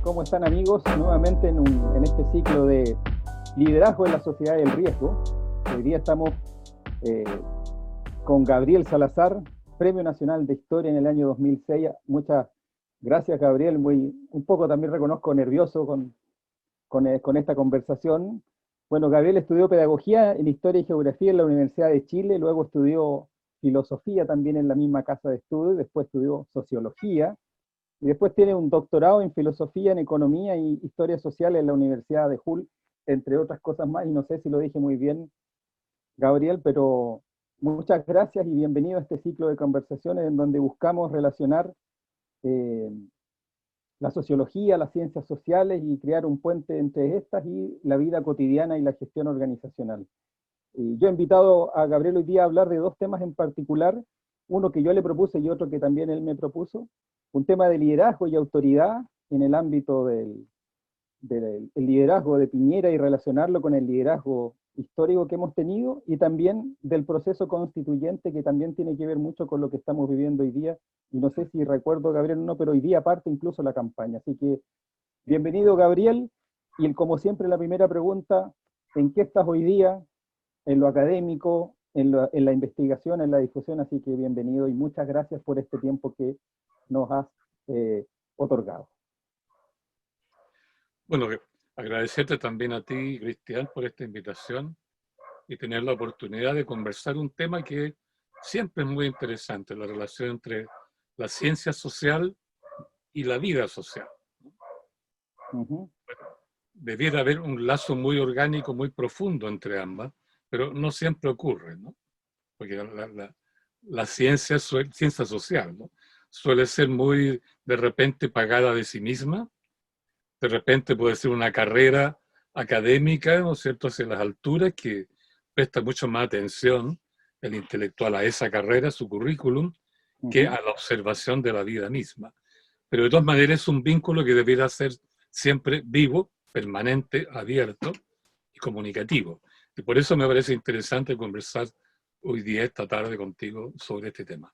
¿Cómo están, amigos? Nuevamente en este ciclo de liderazgo en la sociedad del riesgo. Hoy día estamos eh, con Gabriel Salazar, Premio Nacional de Historia en el año 2006. Muchas gracias, Gabriel. Un poco también reconozco nervioso con esta conversación. Bueno, Gabriel estudió Pedagogía en Historia y Geografía en la Universidad de Chile, luego estudió Filosofía también en la misma casa de estudio, después estudió Sociología, y después tiene un doctorado en Filosofía, en Economía y Historia Social en la Universidad de Hull, entre otras cosas más, y no sé si lo dije muy bien, Gabriel, pero muchas gracias y bienvenido a este ciclo de conversaciones en donde buscamos relacionar eh, la sociología, las ciencias sociales y crear un puente entre estas y la vida cotidiana y la gestión organizacional. Y yo he invitado a Gabriel hoy día a hablar de dos temas en particular, uno que yo le propuse y otro que también él me propuso, un tema de liderazgo y autoridad en el ámbito del liderazgo de Piñera y relacionarlo con el liderazgo histórico que hemos tenido, y también del proceso constituyente, que también tiene que ver mucho con lo que estamos viviendo hoy día, y no sé si recuerdo, Gabriel, no, pero hoy día parte incluso la campaña. Así que bienvenido, Gabriel, y como siempre la primera pregunta: ¿en qué estás hoy día? En lo académico, en la investigación, en la difusión, así que bienvenido y muchas gracias por este tiempo que nos has eh, otorgado. Bueno, agradecerte también a ti, Cristian, por esta invitación y tener la oportunidad de conversar un tema que siempre es muy interesante, la relación entre la ciencia social y la vida social. Uh-huh. Debiera haber un lazo muy orgánico, muy profundo entre ambas, pero no siempre ocurre, ¿no? Porque la ciencia, ciencia social, ¿no?, suele ser muy de repente pagada de sí misma. De repente puede ser una carrera académica, ¿no es cierto?, hacia las alturas, que presta mucho más atención el intelectual a esa carrera, su currículum, que Uh-huh. a la observación de la vida misma. Pero de todas maneras es un vínculo que debiera ser siempre vivo, permanente, abierto y comunicativo. Y por eso me parece interesante conversar hoy día, esta tarde, contigo sobre este tema.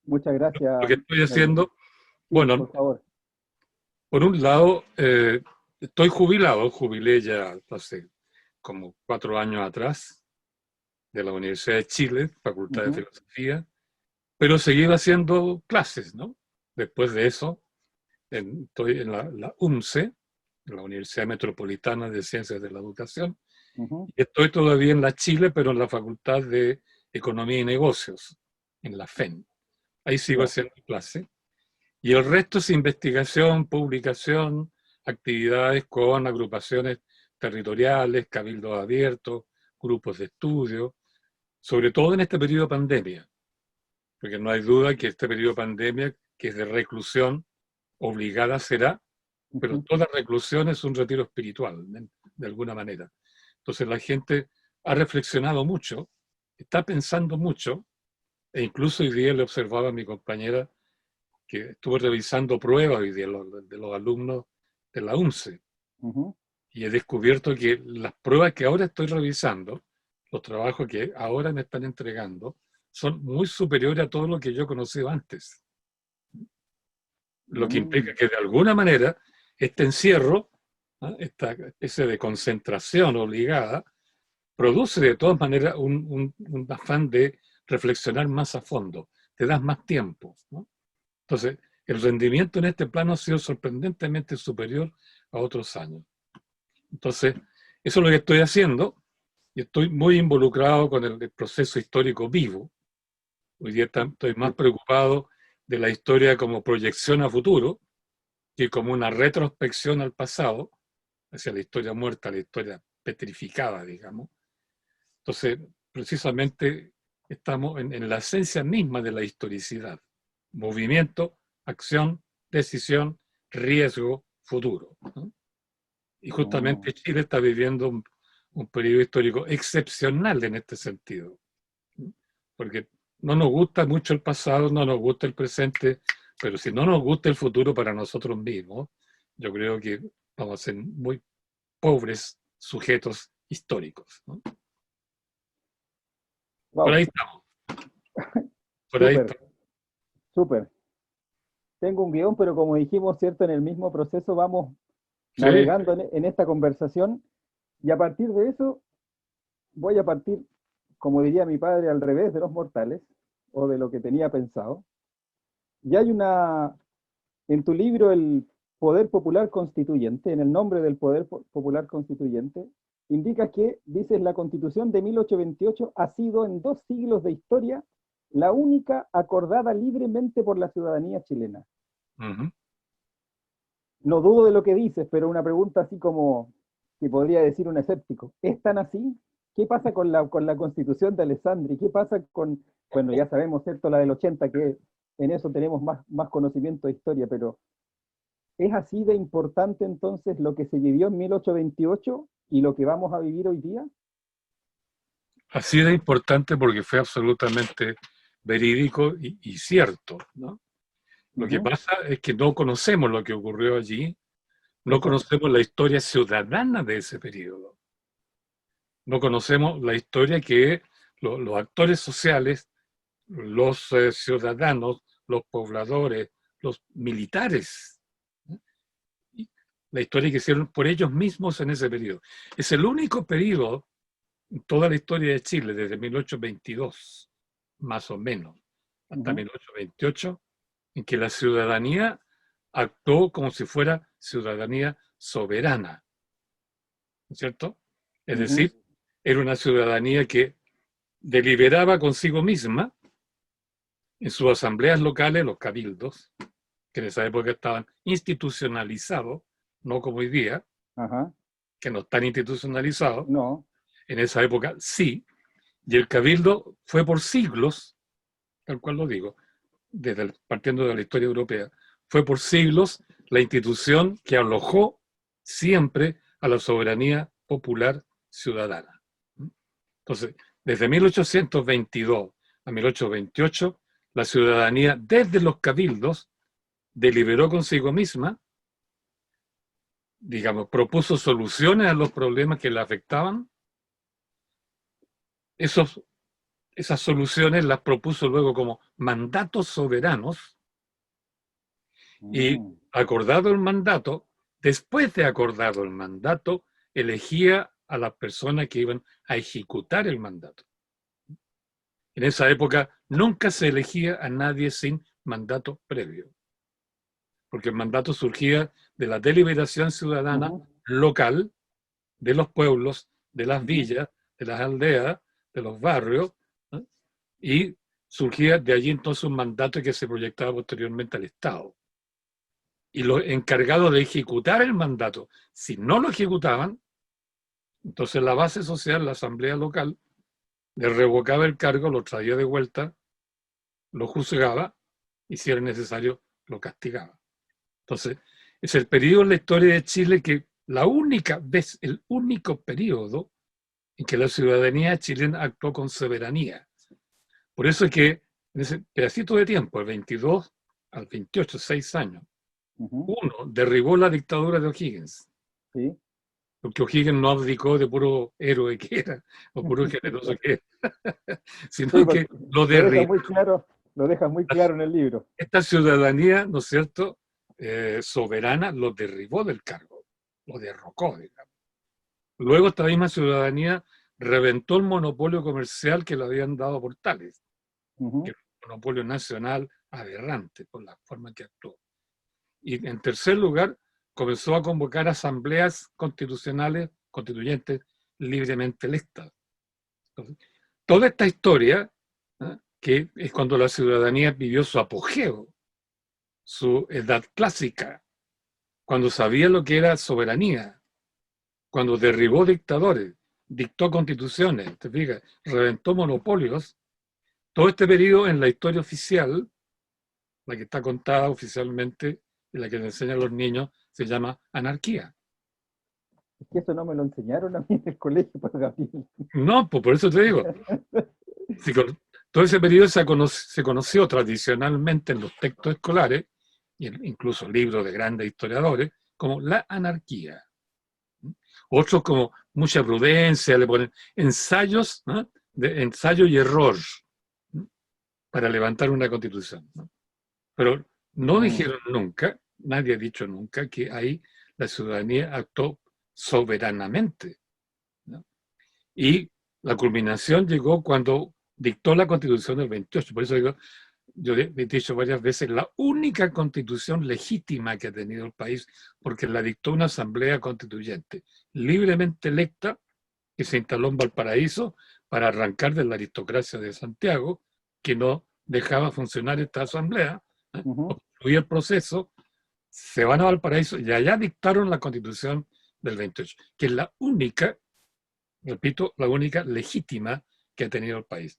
Muchas Lo gracias, que estoy Gabriel. haciendo, Sí, bueno, por favor. por un lado, estoy jubilado, jubilé ya hace como 4 años atrás de la Universidad de Chile, Facultad de Uh-huh. Filosofía, pero seguí haciendo clases, ¿no? Después de eso, estoy en la UMCE, en la Universidad Metropolitana de Ciencias de la Educación, Uh-huh. y estoy todavía en la Chile, pero en la Facultad de Economía y Negocios, en la FEN. Ahí sigo Ya. haciendo clases. Y el resto es investigación, publicación, actividades con agrupaciones territoriales, cabildos abiertos, grupos de estudio, sobre todo en este periodo de pandemia, porque no hay duda que este periodo de pandemia, que es de reclusión obligada, será, pero Uh-huh. toda reclusión es un retiro espiritual, de alguna manera. Entonces la gente ha reflexionado mucho, está pensando mucho, e incluso hoy día le observaba a mi compañera que estuve revisando pruebas de los alumnos de la UNCE, Uh-huh. y he descubierto que las pruebas que ahora estoy revisando, los trabajos que ahora me están entregando, son muy superiores a todo lo que yo he conocido antes. Lo que implica Mm. que de alguna manera este encierro, ¿no?, esta especie de concentración obligada, produce de todas maneras un afán de reflexionar más a fondo, te das más tiempo, ¿no? Entonces, el rendimiento en este plano ha sido sorprendentemente superior a otros años. Entonces, eso es lo que estoy haciendo, y estoy muy involucrado con el proceso histórico vivo. Hoy día estoy más preocupado de la historia como proyección a futuro que como una retrospección al pasado, hacia la historia muerta, la historia petrificada, digamos. Entonces, precisamente estamos en la esencia misma de la historicidad: movimiento, acción, decisión, riesgo, futuro, ¿no? Y Oh. justamente Chile está viviendo un periodo histórico excepcional en este sentido, ¿no? Porque no nos gusta mucho el pasado, no nos gusta el presente, pero si no nos gusta el futuro para nosotros mismos, yo creo que vamos a ser muy pobres sujetos históricos, ¿no? Por ahí Wow, estamos, por ahí súper, estamos. súper. tengo un guión, pero como dijimos, ¿cierto? En el mismo proceso vamos Sí, navegando en esta conversación y a partir de eso voy a partir, como diría mi padre, al revés de los mortales o de lo que tenía pensado. Y hay en tu libro, El Poder Popular Constituyente, en el nombre del Poder Popular Constituyente, indica que, dices, la Constitución de 1828 ha sido en 2 siglos de historia la única acordada libremente por la ciudadanía chilena. ujú. No dudo de lo que dices, pero una pregunta así como que podría decir un escéptico. ¿Es tan así? ¿Qué pasa con la Constitución de Alessandri? ¿Qué pasa con, bueno, ya sabemos, ¿cierto? La del 80, que en eso tenemos más conocimiento de historia, pero ¿es así de importante entonces lo que se vivió en 1828 y lo que vamos a vivir hoy día? Así de importante porque fue absolutamente verídico y cierto, ¿no? Lo que Ujú. pasa es que no conocemos lo que ocurrió allí, no Exacto. conocemos la historia ciudadana de ese periodo, no conocemos la historia que los actores sociales, los ciudadanos, los pobladores, los militares, ¿no? La historia que hicieron por ellos mismos en ese periodo. Es el único periodo en toda la historia de Chile, desde 1822, más o menos, hasta Ujú, 1828, en que la ciudadanía actuó como si fuera ciudadanía soberana, ¿no es cierto? Es ujú, decir, era una ciudadanía que deliberaba consigo misma en sus asambleas locales, los cabildos, que en esa época estaban institucionalizados, no como hoy día, ajá. que no están institucionalizados, No. en esa época sí, y el cabildo fue por siglos, tal cual lo digo, partiendo de la historia europea, fue por siglos la institución que alojó siempre a la soberanía popular ciudadana. Entonces, desde 1822 a 1828, la ciudadanía desde los cabildos deliberó consigo misma, digamos, propuso soluciones a los problemas que la afectaban. Esos, esas soluciones las propuso luego como mandatos soberanos y Mm, acordado el mandato, después de acordado el mandato, elegía a las personas que iban a ejecutar el mandato. En esa época nunca se elegía a nadie sin mandato previo, porque el mandato surgía de la deliberación ciudadana ujú, local de los pueblos, de las ujú. villas, de las aldeas, de los barrios, ¿no? Y surgía de allí entonces un mandato que se proyectaba posteriormente al Estado. Y los encargados de ejecutar el mandato, si no lo ejecutaban, entonces la base social, la asamblea local, le revocaba el cargo, lo traía de vuelta, lo juzgaba y si era necesario lo castigaba. Entonces, es el periodo en la historia de Chile que la única vez, el único periodo en que la ciudadanía chilena actuó con soberanía. Por eso es que en ese pedacito de tiempo, el 22 al 28, 6 años, Ujú, uno derribó la dictadura de O'Higgins, sí. porque O'Higgins no abdicó de puro héroe que era, o puro generoso que era, Sí, sino que porque lo derribó. lo dejas muy claro en el libro. Esta ciudadanía, ¿no es cierto?, soberana, lo derribó del cargo, lo derrocó, digamos. Luego esta misma ciudadanía reventó el monopolio comercial que le habían dado por Tales, que Ujú, es un monopolio nacional aberrante por la forma que actuó. Y en tercer lugar, comenzó a convocar asambleas constitucionales, constituyentes libremente electas. Entonces, toda esta historia, ¿eh?, que es cuando la ciudadanía vivió su apogeo, su edad clásica, cuando sabía lo que era soberanía, cuando derribó dictadores, dictó constituciones, te fijas, reventó monopolios, todo este periodo en la historia oficial, la que está contada oficialmente y la que le enseñan a los niños, se llama anarquía. es que eso no me lo enseñaron a mí en el colegio, pues, Gabriel. No, pues por eso te digo, si todo ese periodo se conoció tradicionalmente en los textos escolares, y incluso libros de grandes historiadores, como la anarquía. Otros como mucha prudencia, le ponen ensayos, ¿no?, de ensayo y error, ¿no?, para levantar una constitución, ¿no? Pero No dijeron nunca, nadie ha dicho nunca, que ahí la ciudadanía actuó soberanamente, ¿no? Y la culminación llegó cuando dictó la Constitución del 28. Por eso digo, yo he dicho varias veces, la única constitución legítima que ha tenido el país, porque la dictó una asamblea constituyente, libremente electa, que se instaló en Valparaíso para arrancar de la aristocracia de Santiago, que no dejaba funcionar esta asamblea, obstruía el proceso. Se van a Valparaíso y allá dictaron la Constitución del 28, que es la única, repito, la única legítima que ha tenido el país.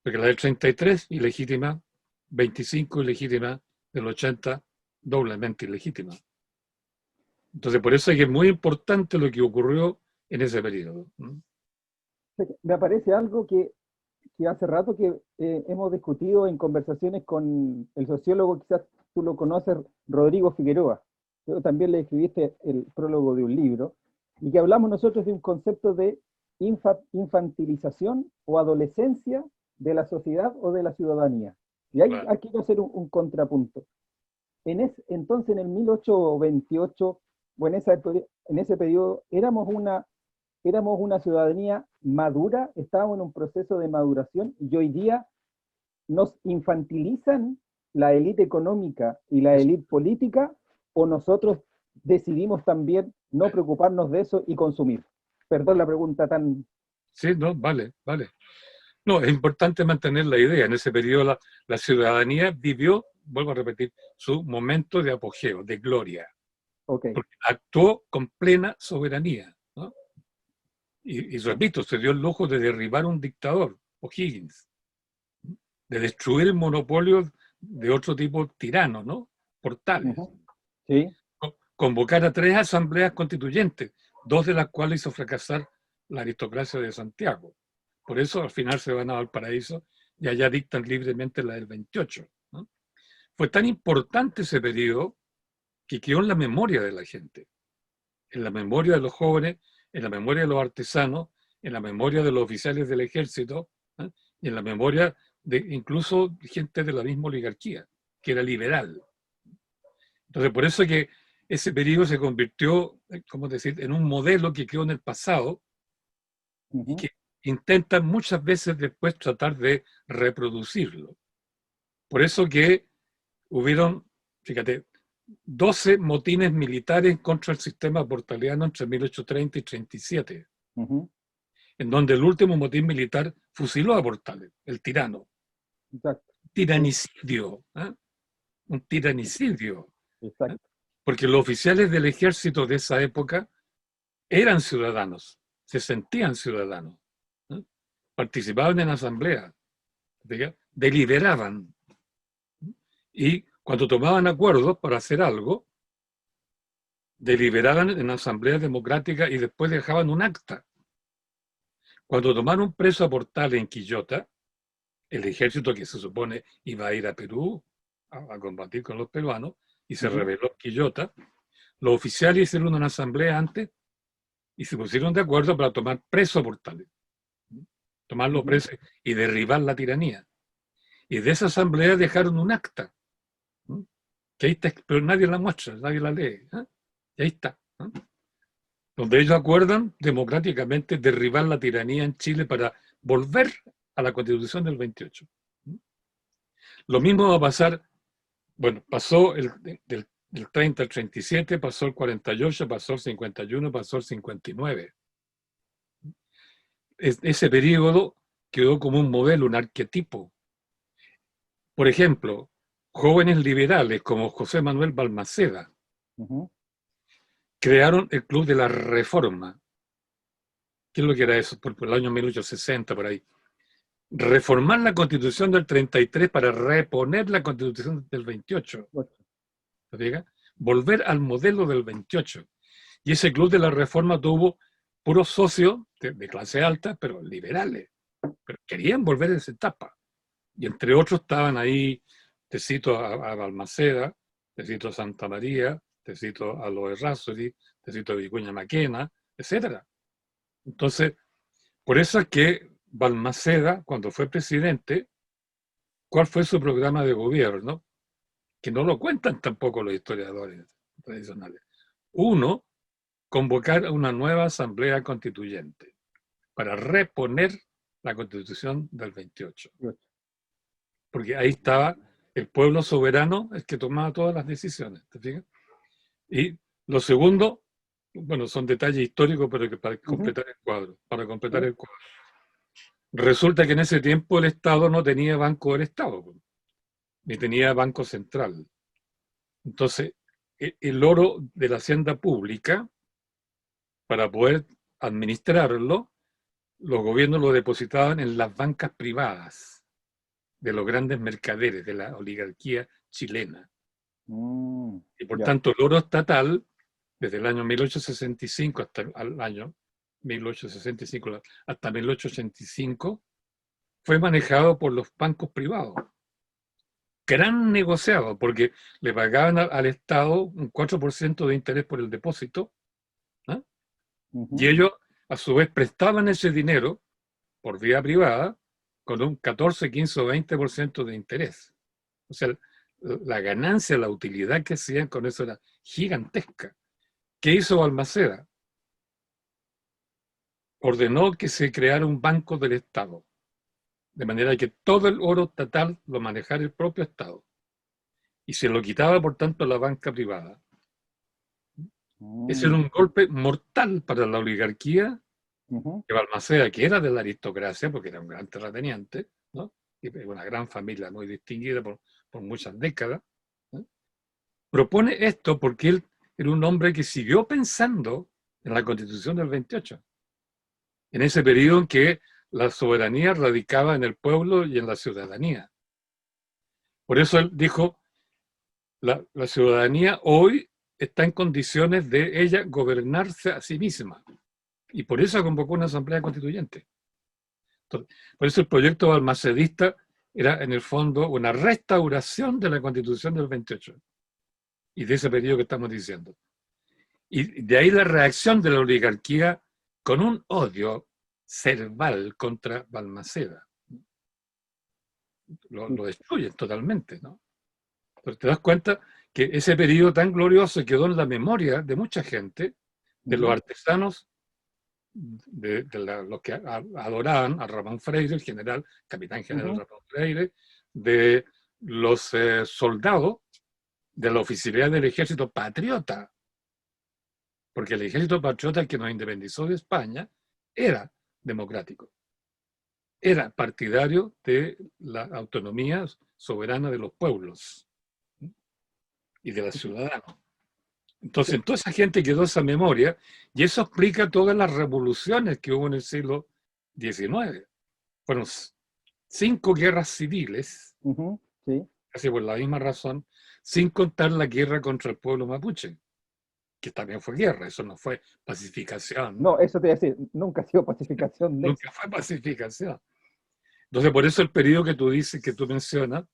Porque la del 33, ilegítima, 25, ilegítima, del 80, doblemente ilegítima. Entonces, por eso es que es muy importante lo que ocurrió en ese periodo. Me aparece algo que hace rato que hemos discutido en conversaciones con el sociólogo, quizás tú lo conoces, Rodrigo Figueroa. Tú también le escribiste el prólogo de un libro, y que hablamos nosotros de un concepto de infantilización o adolescencia de la sociedad o de la ciudadanía. Y ahí Claro. quiero hacer un contrapunto. Entonces, en el 1828, o en ese periodo, éramos una ciudadanía madura, estábamos en un proceso de maduración, y hoy día nos infantilizan la élite económica y la élite política, o nosotros decidimos también no preocuparnos de eso y consumir. Perdón la pregunta tan... Sí, no, vale, vale. No, es importante mantener la idea. En ese periodo la ciudadanía vivió, vuelvo a repetir, su momento de apogeo, de gloria. Okay. Porque actuó con plena soberanía, ¿no? Y repito, se dio el lujo de derribar un dictador, O'Higgins, de destruir el monopolio de otro tipo tirano, ¿no? Portales. Sí. Convocar a 3 asambleas constituyentes, 2 de las cuales hizo fracasar la aristocracia de Santiago. Por eso al final se van a Valparaíso y allá dictan libremente la del 28, ¿no? Fue tan importante ese periodo que quedó en la memoria de la gente, en la memoria de los jóvenes, en la memoria de los artesanos, en la memoria de los oficiales del ejército, ¿eh? Y en la memoria de incluso gente de la misma oligarquía, que era liberal. Entonces, por eso que ese periodo se convirtió, ¿cómo decir?, en un modelo que quedó en el pasado y que intentan muchas veces después tratar de reproducirlo. Por eso que hubieron, fíjate, 12 motines militares contra el sistema portaliano entre 1830 y 37, en donde el último motín militar fusiló a Portales, el tirano. Exacto. Tiranicidio, ¿eh? Un tiranicidio. Exacto. Porque los oficiales del ejército de esa época eran ciudadanos, se sentían ciudadanos, ¿eh? Participaban en asamblea, deliberaban, y cuando tomaban acuerdos para hacer algo, deliberaban en asamblea democrática y después dejaban un acta. Cuando tomaron preso a Portales en Quillota, el ejército que se supone iba a ir a Perú a combatir con los peruanos, y se rebeló en Quillota, los oficiales hicieron una asamblea antes y se pusieron de acuerdo para tomar preso a Portales, tomarlo preso y derribar la tiranía. Y de esa asamblea dejaron un acta, que ahí está, pero nadie la muestra, nadie la lee, ¿eh? Y ahí está, ¿eh? Donde ellos acuerdan democráticamente derribar la tiranía en Chile para volver a la Constitución del 28. Lo mismo va a pasar, bueno, pasó del 30 al 37, pasó el 48, pasó el 51, pasó el 59. Ese periodo quedó como un modelo, un arquetipo. Por ejemplo, jóvenes liberales como José Manuel Balmaceda crearon el Club de la Reforma. ¿Qué es lo que era eso? Por el año 1860, por ahí. Reformar la Constitución del 33 para reponer la Constitución del 28. ¿Te volver al modelo del 28. Y ese Club de la Reforma tuvo puros socios de clase alta, pero liberales. Pero querían volver a esa etapa. Y entre otros estaban ahí, te cito a Balmaceda, te cito a Santa María, te cito a los Errázuriz, te cito a Vicuña Maquena, etc. Entonces, por eso es que Balmaceda, cuando fue presidente, ¿cuál fue su programa de gobierno? que no lo cuentan tampoco los historiadores tradicionales. Uno, convocar a una nueva asamblea constituyente para reponer la Constitución del 28. Porque ahí estaba el pueblo soberano, el que tomaba todas las decisiones, ¿te fijas? Y lo segundo, bueno, son detalles históricos, pero que para completar el cuadro, Resulta que en ese tiempo el Estado no tenía Banco del Estado, ni tenía Banco Central. Entonces, el oro de la hacienda pública, para poder administrarlo, los gobiernos lo depositaban en las bancas privadas de los grandes mercaderes de la oligarquía chilena. Y por tanto, el oro estatal, desde el año 1865 hasta el año 1865 hasta 1885, fue manejado por los bancos privados. Gran negociado, porque le pagaban al Estado un 4% de interés por el depósito, ¿eh? Y ellos, a su vez, prestaban ese dinero por vía privada con un 14, 15 o 20% de interés. O sea, la ganancia, la utilidad que hacían con eso era gigantesca. ¿Qué hizo Balmaceda? Ordenó que se creara un banco del Estado, de manera que todo el oro estatal lo manejara el propio Estado. Y se lo quitaba, por tanto, a la banca privada. Ese era un golpe mortal para la oligarquía de Balmaceda, que era de la aristocracia, porque era un gran terrateniente, ¿no? Y una gran familia muy distinguida por muchas décadas. ¿No? Propone esto porque él era un hombre que siguió pensando en la Constitución del 28, en ese periodo en que la soberanía radicaba en el pueblo y en la ciudadanía. Por eso él dijo, la ciudadanía hoy está en condiciones de ella gobernarse a sí misma. Y por eso convocó una asamblea constituyente. Entonces, por eso el proyecto balmacedista era en el fondo una restauración de la Constitución del 28 y de ese periodo que estamos diciendo. Y de ahí la reacción de la oligarquía con un odio cerval contra Balmaceda. Lo destruyen totalmente, ¿no? Pero te das cuenta que ese periodo tan glorioso quedó en la memoria de mucha gente, de los artesanos, de los que adoraban a Ramón Freire, el general, capitán general Ramón Freire, de los soldados, de la oficialidad del ejército patriota, porque el ejército patriota que nos independizó de España era democrático, era partidario de la autonomía soberana de los pueblos y de los ciudadanos. Entonces, en toda esa gente quedó esa memoria, y eso explica todas las revoluciones que hubo en el siglo XIX. Fueron 5 guerras civiles, casi por la misma razón, sin contar la guerra contra el pueblo mapuche, que también fue guerra, eso no fue pacificación. No, eso te iba a decir, nunca ha sido pacificación. Nunca fue pacificación. Entonces, por eso el periodo que tú dices, que tú mencionas,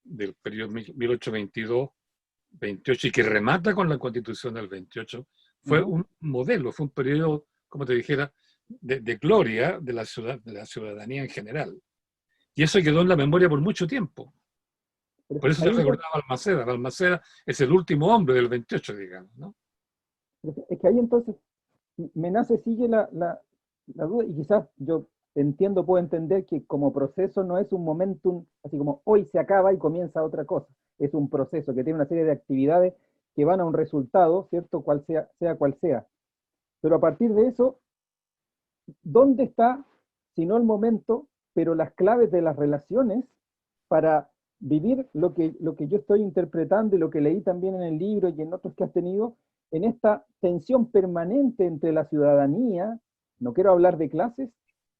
del periodo 1822, 28, y que remata con la Constitución del 28, fue un modelo, fue un periodo, como te dijera, de gloria de la ciudadanía en general. Y eso quedó en la memoria por mucho tiempo. Por eso se recordaba Balmaceda. Balmaceda es el último hombre del 28, digamos, ¿no? Es que ahí entonces me nace, sigue la duda, y quizás yo puedo entender que como proceso no es un momentum, así como hoy se acaba y comienza otra cosa. Es un proceso que tiene una serie de actividades que van a un resultado, ¿cierto? Sea cual sea. Pero a partir de eso, ¿dónde está, si no el momento, pero las claves de las relaciones para vivir lo que yo estoy interpretando y lo que leí también en el libro y en otros que has tenido, en esta tensión permanente entre la ciudadanía, no quiero hablar de clases,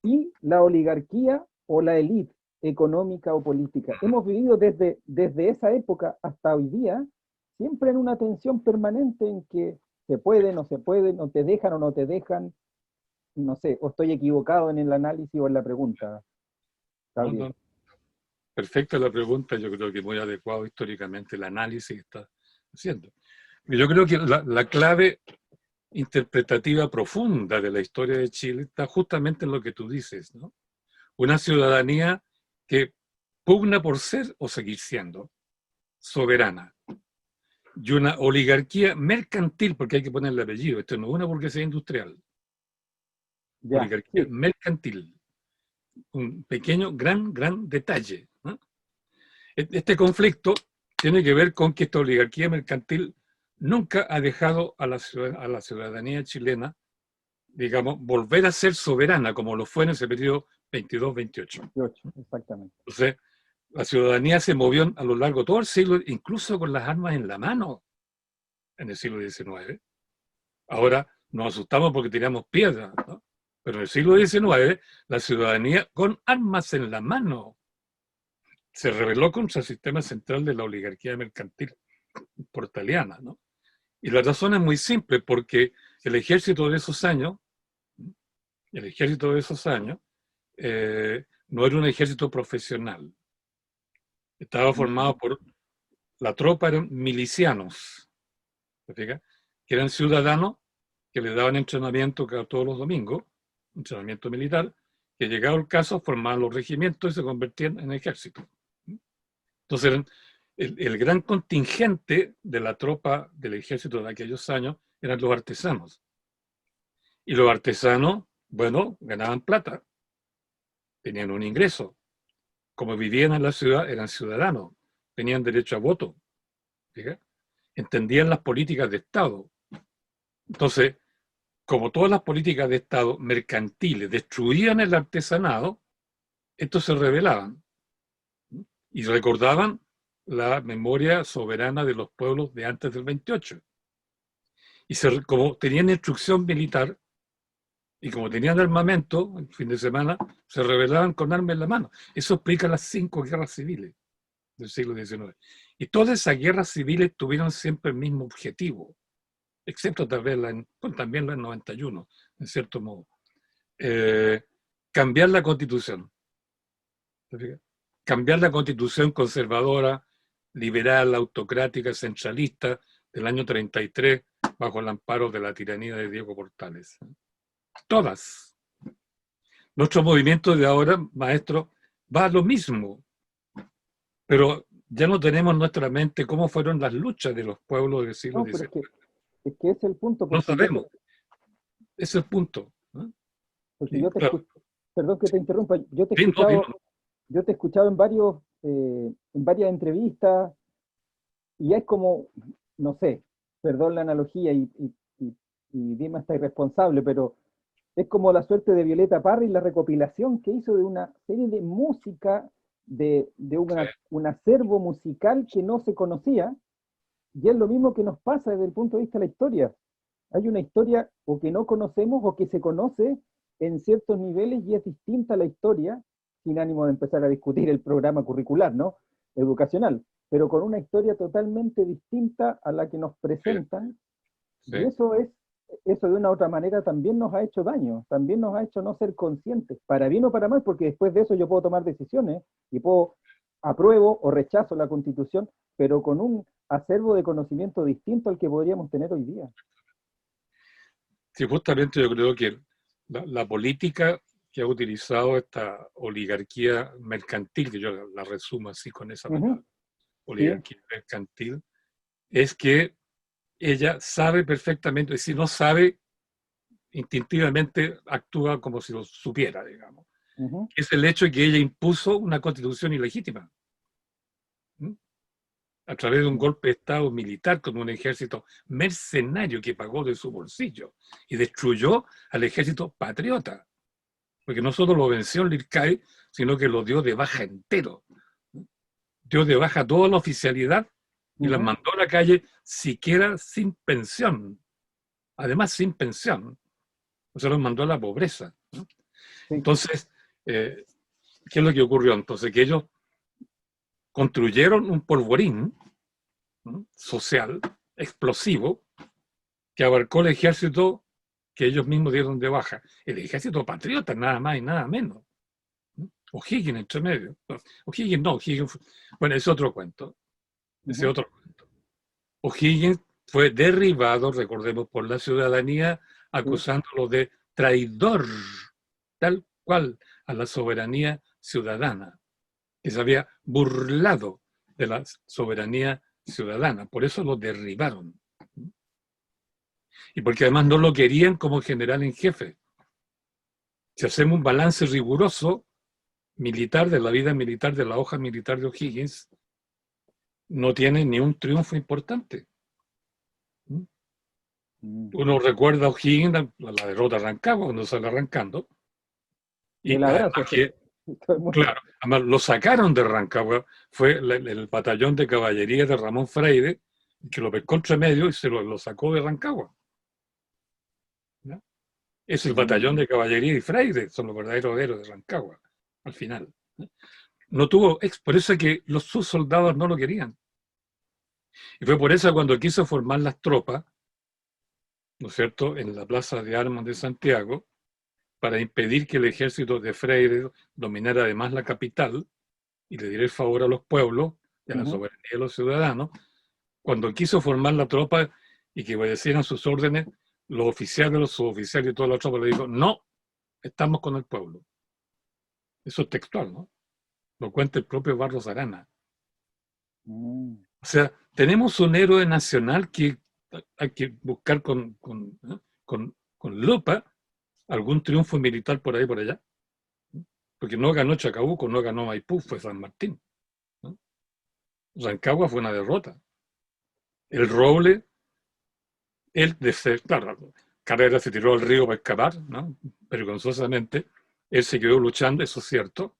y la oligarquía o la élite económica o política? Hemos vivido desde esa época hasta hoy día siempre en una tensión permanente en que se puede, no se puede, no te dejan o no te dejan, no sé, o estoy equivocado en el análisis o en la pregunta. No. Perfecta la pregunta, yo creo que muy adecuado históricamente el análisis que está haciendo. Yo creo que la clave interpretativa profunda de la historia de Chile está justamente en lo que tú dices, ¿no? Una ciudadanía que pugna por ser o seguir siendo. soberana y una oligarquía mercantil, porque hay que ponerle apellido, esto no es una burguesía industrial, Ya, oligarquía sí. mercantil, un pequeño, gran detalle, ¿no? Este conflicto tiene que ver con que esta oligarquía mercantil nunca ha dejado a la ciudadanía chilena, digamos, volver a ser soberana, como lo fue en ese periodo 22-28. 28, exactamente. Entonces, la ciudadanía se movió a lo largo de todo el siglo, incluso con las armas en la mano en el siglo XIX. Ahora nos asustamos porque tiramos piedras, ¿no? Pero en el siglo XIX, la ciudadanía con armas en la mano se rebeló contra el sistema central de la oligarquía mercantil portaliana, ¿no? Y la razón es muy simple, porque el ejército de esos años, el ejército de esos años, no era un ejército profesional. Estaba formado por la tropa, eran milicianos, ¿te fijas? Que eran ciudadanos que le daban entrenamiento todos los domingos, entrenamiento militar, que llegado el caso formaban los regimientos y se convertían en ejército. Entonces eran el gran contingente de la tropa del ejército de aquellos años eran los artesanos. Y los artesanos, bueno, ganaban plata, tenían un ingreso. Como vivían en la ciudad, eran ciudadanos, tenían derecho a voto, ¿fija? Entendían las políticas de Estado. Entonces, como todas las políticas de Estado mercantiles destruían el artesanado, estos se rebelaban y recordaban la memoria soberana de los pueblos de antes del 28. Y como tenían instrucción militar y como tenían armamento, el fin de semana, se rebelaban con armas en la mano. Eso explica las 5 guerras civiles del siglo XIX. Y todas esas guerras civiles tuvieron siempre el mismo objetivo, excepto también también la del 91, en cierto modo. Cambiar la Constitución. Cambiar la Constitución conservadora, liberal, autocrática, centralista del año 33 bajo el amparo de la tiranía de Diego Portales. Todas. Nuestro movimiento de ahora, maestro, va a lo mismo, pero ya no tenemos en nuestra mente cómo fueron las luchas de los pueblos del siglo No, pero XIX. es que ese es el punto, No porque sabemos. Ese es el punto, ¿no? porque Sí, yo te claro. perdón que te interrumpa, Sí, no, dilo. yo te he escuchado en varias entrevistas, y es como, no sé, perdón la analogía y dime hasta irresponsable, pero es como la suerte de Violeta Parra y la recopilación que hizo de una serie de música, de un acervo musical que no se conocía, y es lo mismo que nos pasa desde el punto de vista de la historia. Hay una historia o que no conocemos o que se conoce en ciertos niveles y es distinta a la historia, sin ánimo de empezar a discutir el programa curricular, ¿no? Educacional, pero con una historia totalmente distinta a la que nos presentan, Sí. y eso de una u otra manera también nos ha hecho daño, también nos ha hecho no ser conscientes, para bien o para mal, porque después de eso yo puedo tomar decisiones y puedo apruebo o rechazo la Constitución, pero con un acervo de conocimiento distinto al que podríamos tener hoy día. Sí, justamente yo creo que la política que ha utilizado esta oligarquía mercantil, que yo la resumo así con esa palabra, Sí, oligarquía mercantil, es que ella sabe perfectamente, si no sabe, instintivamente actúa como si lo supiera, digamos. Es el hecho de que ella impuso una constitución ilegítima, ¿m? A través de un golpe de Estado militar con un ejército mercenario que pagó de su bolsillo y destruyó al ejército patriota, porque no solo lo venció en Lircay, sino que lo dio de baja entero. Dio de baja toda la oficialidad y las mandó a la calle siquiera sin pensión. Además, sin pensión. O sea, los mandó a la pobreza, ¿no? sí. Entonces, ¿qué es lo que ocurrió? Entonces, que ellos construyeron un polvorín, ¿no?, social, explosivo, que abarcó el ejército que ellos mismos dieron de baja. El ejército patriota, nada más y nada menos. O'Higgins entre medio. O'Higgins no, O'Higgins fue, bueno, es otro cuento. Ese otro cuento. O'Higgins fue derribado, recordemos, por la ciudadanía, acusándolo de traidor, tal cual, a la soberanía ciudadana, que se había burlado de la soberanía ciudadana. Por eso lo derribaron. Y porque además no lo querían como general en jefe. Si hacemos un balance riguroso militar de la vida militar, de la hoja militar de O'Higgins, no tiene ni un triunfo importante. Uno recuerda a O'Higgins, la derrota de Rancagua, cuando sale arrancando. Y El abrazo, además que, claro, además lo sacaron de Rancagua, fue el batallón de caballería de Ramón Freire, que lo pescó entre medio y se lo sacó de Rancagua. ¿Ya? Es el batallón de caballería y Freire, son los verdaderos héroes de Rancagua, al final. No tuvo, por eso es que sus soldados no lo querían. Y fue por eso cuando quiso formar las tropas, ¿no es cierto?, en la Plaza de Armas de Santiago, para impedir que el ejército de Freire dominara además la capital y le diera el favor a los pueblos y a la soberanía de los ciudadanos. Cuando quiso formar la tropa y que obedecieran sus órdenes, los oficiales, los suboficiales y toda la tropa le dijo: no, estamos con el pueblo. Eso es textual, ¿no? Lo cuenta el propio Barros Arana. O sea, tenemos un héroe nacional que hay que buscar con lupa algún triunfo militar por ahí, por allá. Porque no ganó Chacabuco, no ganó Maipú, fue San Martín. Rancagua fue una derrota. El Roble, él, claro, Carrera se tiró al río para escapar, ¿no?, vergonzosamente. Él se quedó luchando, eso es cierto,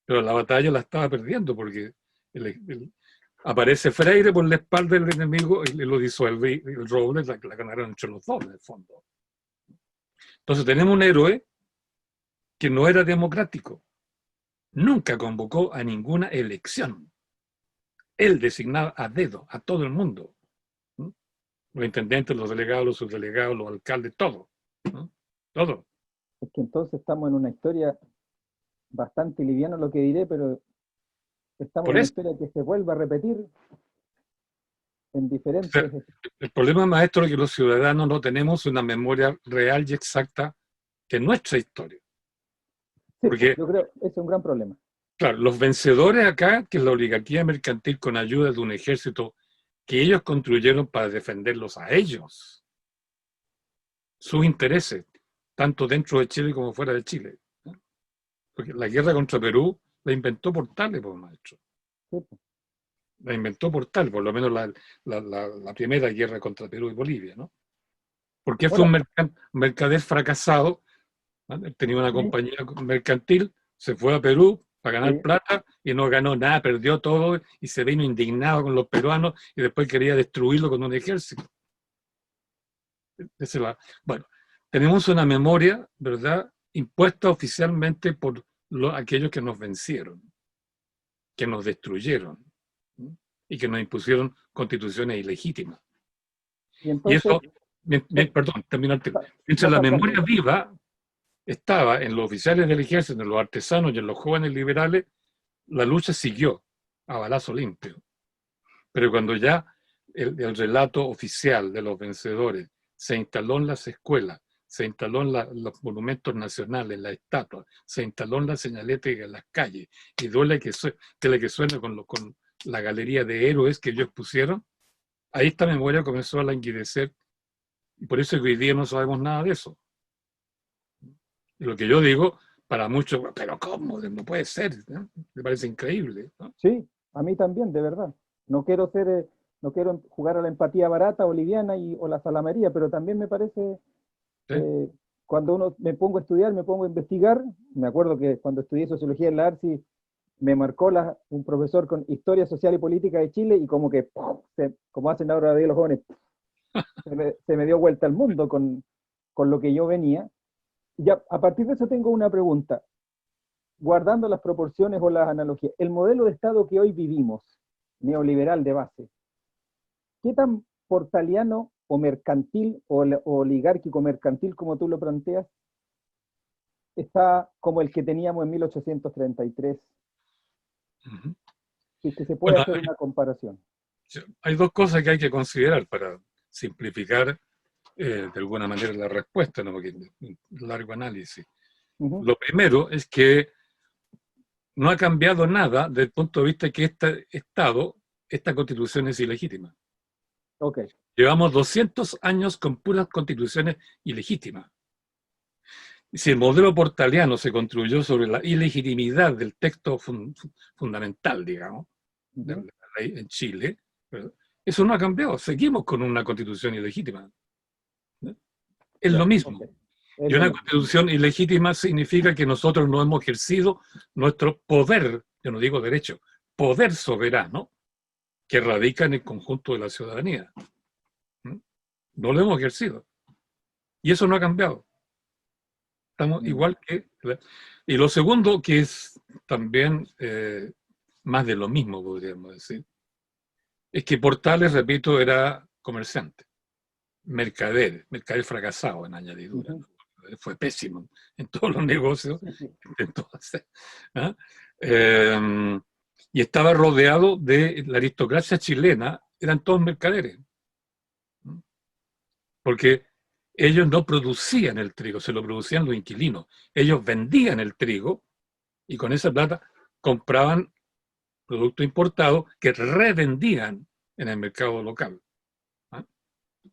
pero la batalla la estaba perdiendo porque aparece Freire por la espalda del enemigo y lo disuelve, y el Roble la ganaron entre los dos, en el fondo. Entonces tenemos un héroe que no era democrático, nunca convocó a ninguna elección. Él designaba a dedo a todo el mundo. Los intendentes, los delegados, los subdelegados, los alcaldes, todo. Todo. Es que entonces estamos en una historia bastante liviana, lo que diré, pero estamos en una historia que se vuelve a repetir en diferentes... O sea, el problema, maestro, es que los ciudadanos no tenemos una memoria real y exacta de nuestra historia. Sí, porque, yo creo que ese es un gran problema. Claro, los vencedores acá, que es la oligarquía mercantil con ayuda de un ejército que ellos construyeron para defenderlos a ellos, sus intereses, tanto dentro de Chile como fuera de Chile. Porque la guerra contra Perú la inventó Portales, pues, maestro. Sí. La inventó Portales, por lo menos la primera guerra contra Perú y Bolivia, ¿no? Porque fue un mercader fracasado, ¿no? Tenía una compañía mercantil, se fue a Perú para ganar plata y no ganó nada, perdió todo y se vino indignado con los peruanos y después quería destruirlo con un ejército. Bueno, tenemos una memoria, ¿verdad?, impuesta oficialmente por aquellos que nos vencieron, que nos destruyeron, ¿no?, y que nos impusieron constituciones ilegítimas. Y, entonces, y eso, perdón, termino el tema. Mientras la memoria viva estaba en los oficiales del ejército, en los artesanos y en los jóvenes liberales, la lucha siguió a balazo limpio. Pero cuando ya el relato oficial de los vencedores se instaló en las escuelas, se instaló en los monumentos nacionales, en las estatuas, se instaló en la señalética en las calles, y duele que suene con la galería de héroes que ellos pusieron, ahí esta memoria comenzó a languidecer, y por eso hoy día no sabemos nada de eso. Y lo que yo digo, para muchos, pero ¿cómo? No puede ser, ¿no? Me parece increíble, ¿no? Sí, a mí también, de verdad. No quiero jugar a la empatía barata, boliviana o la salamería, pero también me parece, ¿sí?, cuando me pongo a estudiar, me pongo a investigar. Me acuerdo que cuando estudié sociología en la ARCI, me marcó un profesor con Historia Social y Política de Chile, y como que, como hacen ahora los jóvenes, se me dio vuelta el mundo con lo que yo venía. Ya, a partir de eso tengo una pregunta. Guardando las proporciones o las analogías, el modelo de Estado que hoy vivimos, neoliberal de base, ¿qué tan portaliano o mercantil o oligárquico mercantil, como tú lo planteas, está como el que teníamos en 1833? Si es que se puede hacer una comparación. Hay dos cosas que hay que considerar para simplificar de alguna manera la respuesta, ¿no?, porque es un largo análisis. Lo primero es que no ha cambiado nada desde el punto de vista que esta constitución es ilegítima. Ok. Llevamos 200 años con puras constituciones ilegítimas. Si el modelo portaliano se construyó sobre la ilegitimidad del texto fundamental, digamos, de la ley en Chile, ¿verdad? Eso no ha cambiado. Seguimos con una constitución ilegítima. ¿No? Es lo mismo. Okay. Y una constitución ilegítima significa que nosotros no hemos ejercido nuestro poder, yo no digo derecho, poder soberano que radica en el conjunto de la ciudadanía. No lo hemos ejercido. Y eso no ha cambiado. Estamos igual que... Y lo segundo, que es también más de lo mismo, podríamos decir, es que Portales, repito, era comerciante, mercader fracasado en añadidura. Fue pésimo en todos los negocios que intentó hacer. ¿Ah? Y estaba rodeado de la aristocracia chilena, eran todos mercaderes. Porque ellos no producían el trigo, se lo producían los inquilinos. Ellos vendían el trigo y con esa plata compraban producto importado que revendían en el mercado local. ¿Ah?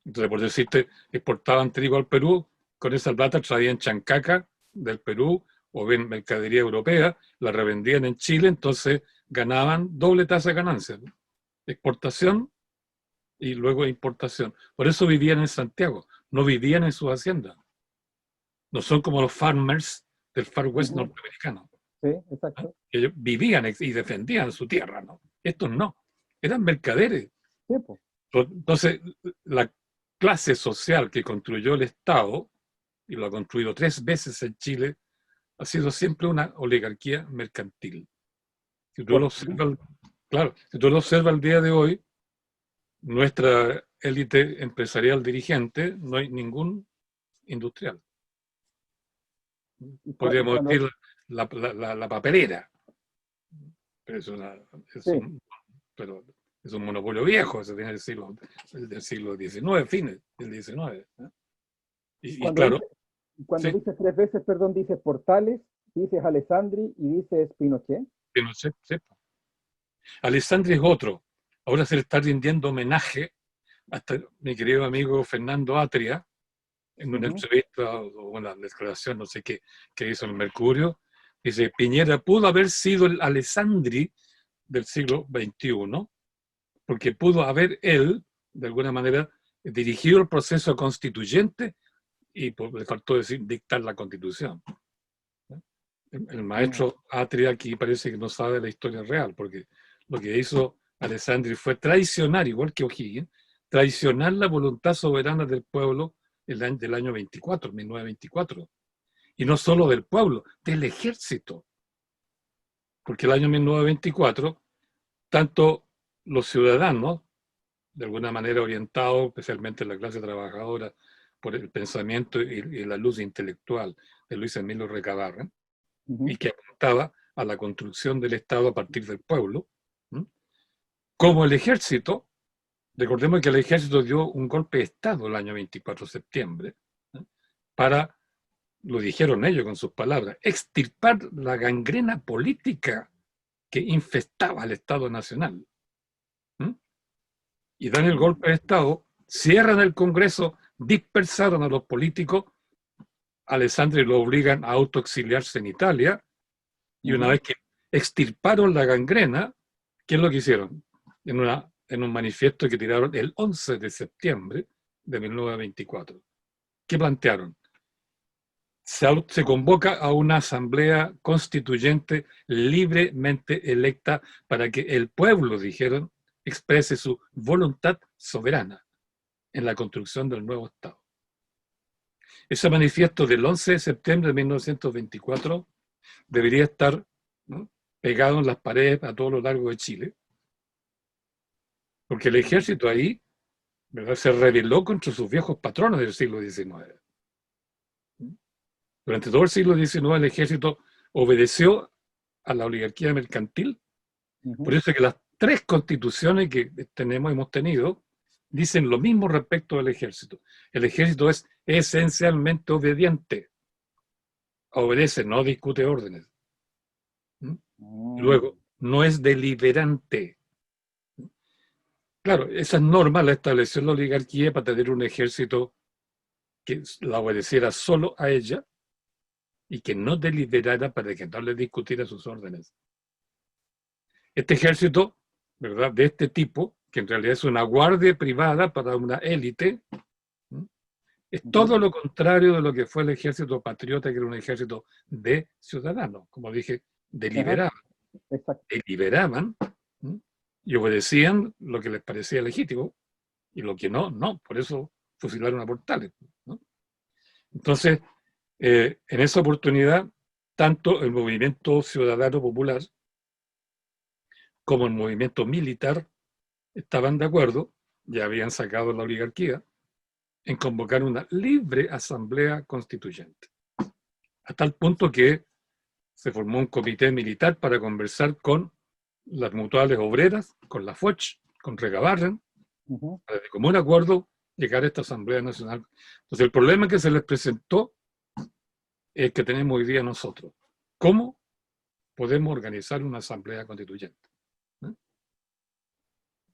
Entonces, por decirte, exportaban trigo al Perú, con esa plata traían chancaca del Perú o bien mercadería europea, la revendían en Chile, entonces ganaban doble tasa de ganancia. Exportación y luego importación. Por eso vivían en Santiago, no vivían en sus haciendas. No son como los farmers del Far West norteamericano. Sí, exacto. Ellos vivían y defendían su tierra, ¿no? Estos no, eran mercaderes. Sí, pues. Entonces, la clase social que construyó el Estado, y lo ha construido 3 veces en Chile, ha sido siempre una oligarquía mercantil. Si tú lo observas, claro, si tú lo observas al día de hoy, nuestra élite empresarial dirigente, no hay ningún industrial. Podríamos decir la papelera. Pero es un monopolio viejo, eso tiene del siglo XIX, fines del XIX. Y claro. Cuando dices 3 veces, perdón, dices Portales, dices Alessandri y dices Pinochet. Pinochet, sí. Alessandri es otro. Ahora se le está rindiendo homenaje hasta mi querido amigo Fernando Atria, en una entrevista o una declaración, no sé qué, que hizo en el Mercurio. Dice, Piñera pudo haber sido el Alessandri del siglo XXI, porque pudo haber él, de alguna manera, dirigido el proceso constituyente y le faltó decir dictar la Constitución. El maestro Atria aquí parece que no sabe la historia real, porque lo que hizo Alessandri fue traicionar, igual que O'Higgins, traicionar la voluntad soberana del pueblo del año 24, 1924. Y no solo del pueblo, del ejército. Porque el año 1924, tanto los ciudadanos, de alguna manera orientados, especialmente la clase trabajadora, por el pensamiento y la luz intelectual de Luis Emilio Recabarren, y que apuntaba a la construcción del Estado a partir del pueblo, como el ejército. Recordemos que el ejército dio un golpe de Estado el año 24 de septiembre para, lo dijeron ellos con sus palabras, extirpar la gangrena política que infestaba al Estado Nacional. Y dan el golpe de Estado, cierran el Congreso, dispersaron a los políticos, Alessandri lo obligan a autoexiliarse en Italia, y una vez que extirparon la gangrena, ¿qué es lo que hicieron? En un manifiesto que tiraron el 11 de septiembre de 1924. ¿Qué plantearon? Se convoca a una asamblea constituyente libremente electa para que el pueblo, dijeron, exprese su voluntad soberana en la construcción del nuevo Estado. Ese manifiesto del 11 de septiembre de 1924 debería estar, ¿no?, pegado en las paredes a todo lo largo de Chile, porque el ejército ahí, ¿verdad?, se rebeló contra sus viejos patronos del siglo XIX. Durante todo el siglo XIX el ejército obedeció a la oligarquía mercantil. Por eso es que las 3 constituciones que hemos tenido dicen lo mismo respecto al ejército. El ejército es esencialmente obediente. Obedece, no discute órdenes. Luego, no es deliberante. Claro, esas normas las estableció la oligarquía para tener un ejército que la obedeciera solo a ella y que no deliberara para que no le discutiera sus órdenes. Este ejército, ¿verdad?, de este tipo, que en realidad es una guardia privada para una élite, es todo lo contrario de lo que fue el ejército patriota, que era un ejército de ciudadanos, como dije, deliberaban. Deliberaban y obedecían lo que les parecía legítimo, y lo que no, no. Por eso fusilaron a Portales, ¿no? Entonces, en esa oportunidad, tanto el movimiento ciudadano popular como el movimiento militar estaban de acuerdo, ya habían sacado la oligarquía, en convocar una libre asamblea constituyente. A tal punto que se formó un comité militar para conversar con las mutuales obreras, con la FOCH, con Recabarren, para de común acuerdo llegar a esta Asamblea Nacional. Entonces, el problema que se les presentó es el que tenemos hoy día nosotros. ¿Cómo podemos organizar una Asamblea Constituyente?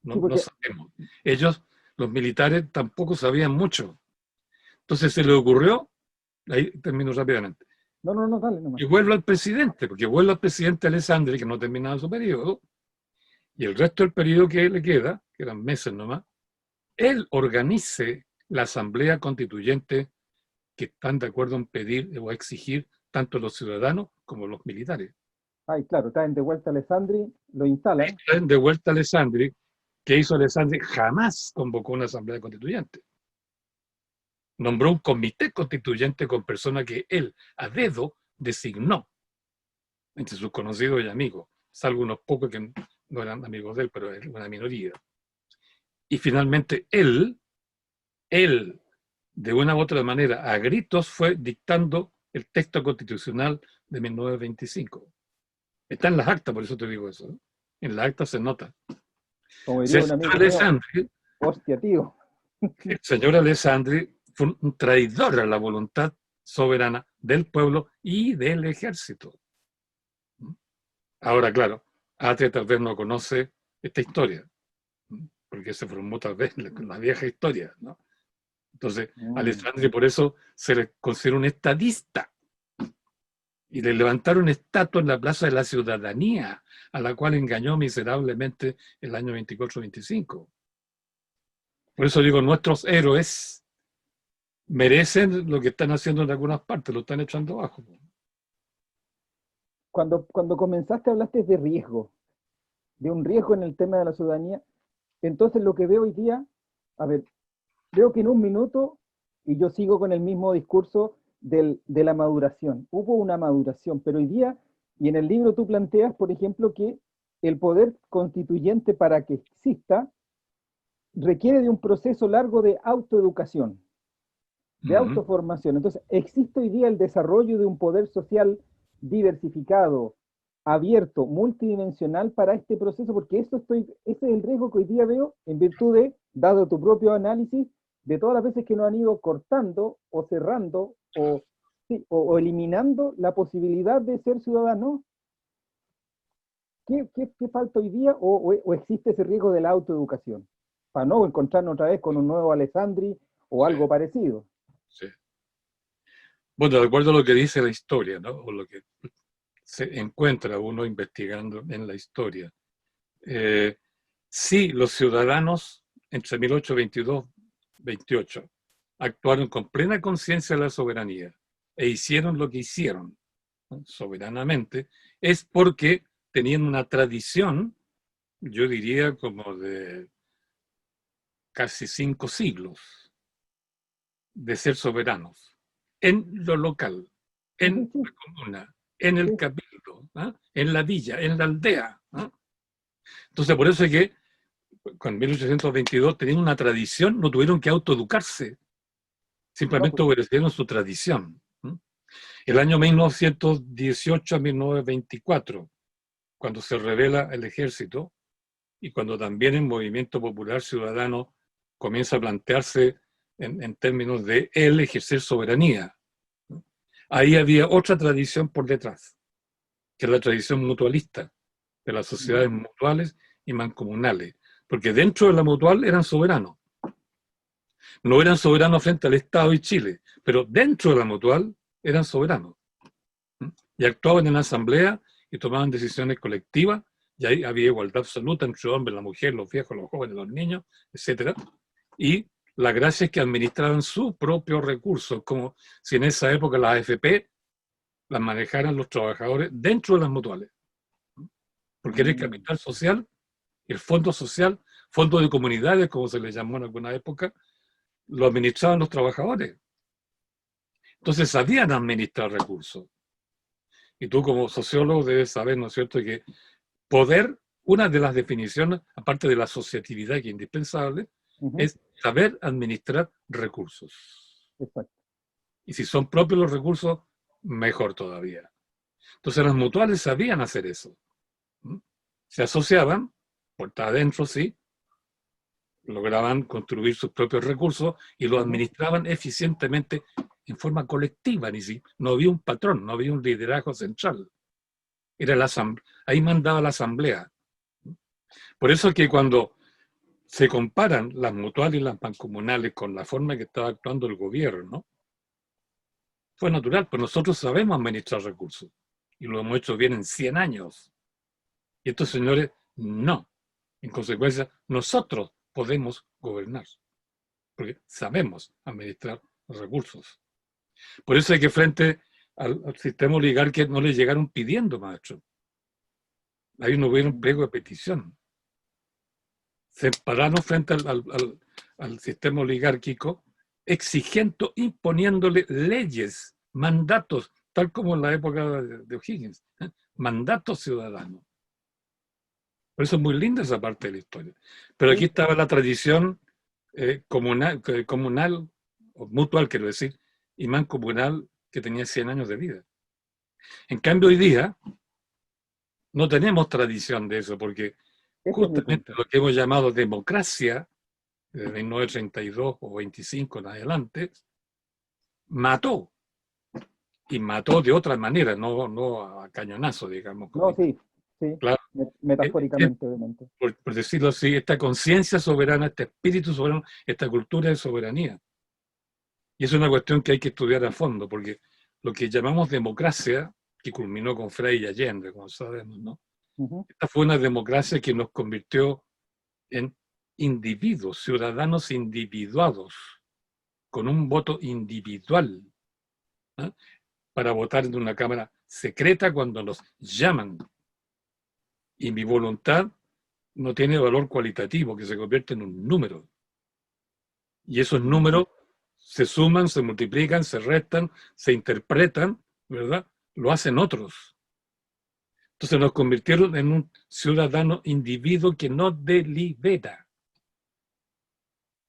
No sabemos. Ellos, los militares, tampoco sabían mucho. Entonces se le ocurrió, ahí termino rápidamente, dale, y vuelve al presidente, porque vuelve al presidente Alessandri, que no ha terminado su periodo, y el resto del periodo que le queda, que eran meses nomás, él organice la asamblea constituyente que están de acuerdo en pedir o exigir tanto los ciudadanos como los militares. Ay, claro, traen de vuelta a Alessandri, lo instalan. Traen de vuelta a Alessandri. ¿Qué hizo Alessandri? Jamás convocó una asamblea constituyente. Nombró un comité constituyente con personas que él, a dedo, designó entre sus conocidos y amigos, salvo unos pocos que no eran amigos de él, pero es una minoría. Y finalmente él, de una u otra manera, a gritos, fue dictando el texto constitucional de 1925. Está en las actas, por eso te digo eso, ¿no? En las actas se nota. Como diría un amigo Alessandri, hostia, tío. El señor Alessandri fue un traidor a la voluntad soberana del pueblo y del ejército. Ahora, claro, Atria tal vez no conoce esta historia, porque se formó tal vez con la vieja historia, ¿no? Entonces, Alessandri por eso se le considera un estadista. Y le levantaron estatua en la Plaza de la Ciudadanía, a la cual engañó miserablemente el año 24-25. Por eso digo, nuestros héroes merecen lo que están haciendo en algunas partes, lo están echando abajo. Cuando comenzaste hablaste de riesgo, de un riesgo en el tema de la ciudadanía. Entonces lo que veo hoy día, a ver, veo que en un minuto, y yo sigo con el mismo discurso de la maduración, hubo una maduración, pero hoy día, y en el libro tú planteas, por ejemplo, que el poder constituyente para que exista requiere de un proceso largo de autoeducación, de autoformación. Entonces, existe hoy día el desarrollo de un poder social diversificado, abierto, multidimensional para este proceso, porque ese es el riesgo que hoy día veo en virtud de, dado tu propio análisis, de todas las veces que nos han ido cortando o cerrando o eliminando la posibilidad de ser ciudadano. ¿Qué falta hoy día o existe ese riesgo de la autoeducación? Para no encontrarnos otra vez con un nuevo Alessandri o algo parecido. Sí. Bueno, de acuerdo a lo que dice la historia, ¿no? O lo que se encuentra uno investigando en la historia. Sí, los ciudadanos entre 1822-28 actuaron con plena conciencia de la soberanía e hicieron lo que hicieron, ¿no? Soberanamente, es porque tenían una tradición, yo diría como de casi 5 siglos, de ser soberanos en lo local, en la comuna, en el cabildo, ¿eh? En la villa, en la aldea, ¿eh? Entonces, por eso es que con 1822 tenían una tradición, no tuvieron que autoeducarse, simplemente obedecieron su tradición. El año 1918 a 1924, cuando se revela el ejército y cuando también el movimiento popular ciudadano comienza a plantearse en términos de él ejercer soberanía. Ahí había otra tradición por detrás. que es la tradición mutualista de las sociedades mutuales y mancomunales, porque dentro de la mutual eran soberanos. No eran soberanos frente al Estado y Chile, pero dentro de la mutual eran soberanos. Y actuaban en asamblea y tomaban decisiones colectivas, y ahí había igualdad absoluta entre hombres, la mujer, los viejos, los jóvenes, los niños, etc. Y la gracia es que administraban sus propios recursos, como si en esa época las AFP las manejaran los trabajadores dentro de las mutuales. Porque era el capital social, el fondo social, fondo de comunidades, como se le llamó en alguna época, lo administraban los trabajadores. Entonces sabían administrar recursos. Y tú como sociólogo debes saber, ¿no es cierto?, que poder, una de las definiciones, aparte de la asociatividad que es indispensable, es saber administrar recursos. Exacto. Y si son propios los recursos, mejor todavía. Entonces las mutuales sabían hacer eso. Se asociaban, puerta adentro, sí, lograban construir sus propios recursos y lo administraban eficientemente en forma colectiva. No había un patrón, no había un liderazgo central. Era la ahí mandaba la asamblea. Por eso es que cuando se comparan las mutuales y las mancomunales con la forma que estaba actuando el gobierno, fue natural, pues nosotros sabemos administrar recursos y lo hemos hecho bien en 100 años. Y estos señores no. En consecuencia, nosotros podemos gobernar, porque sabemos administrar recursos. Por eso es que frente al sistema oligarca no le llegaron pidiendo, maestro. Ahí no hubiera un pliego de petición. Se pararon frente al sistema oligárquico, exigiendo, imponiéndole leyes, mandatos, tal como en la época de O'Higgins, mandatos ciudadanos. Por eso es muy linda esa parte de la historia. Pero aquí estaba la tradición comunal, o mutual, quiero decir, y mancomunal, que tenía 100 años de vida. En cambio, hoy día no tenemos tradición de eso, porque justamente lo que hemos llamado democracia, desde 1932 o 25 en adelante, mató. Y mató de otra manera, no a cañonazo, digamos. No, sí, claro. Metafóricamente, obviamente. Por decirlo así, esta conciencia soberana, este espíritu soberano, esta cultura de soberanía. Y es una cuestión que hay que estudiar a fondo, porque lo que llamamos democracia, que culminó con Frei y Allende, como sabemos, ¿no? Esta fue una democracia que nos convirtió en individuos, ciudadanos individuados, con un voto individual, ¿no?, para votar en una cámara secreta cuando nos llaman. Y mi voluntad no tiene valor cualitativo, que se convierte en un número. Y esos números se suman, se multiplican, se restan, se interpretan, ¿verdad? Lo hacen otros. Entonces nos convirtieron en un ciudadano individuo que no delibera.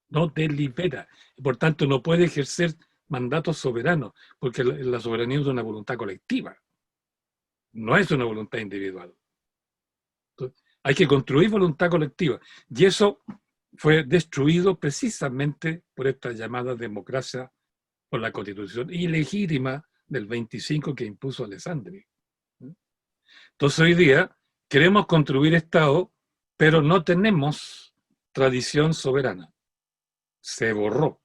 No delibera. Y por tanto no puede ejercer mandatos soberanos, porque la soberanía es una voluntad colectiva. No es una voluntad individual. Entonces, hay que construir voluntad colectiva. Y eso fue destruido precisamente por esta llamada democracia, por la constitución ilegítima del 25 que impuso Alessandri. Entonces hoy día queremos construir Estado, pero no tenemos tradición soberana. Se borró.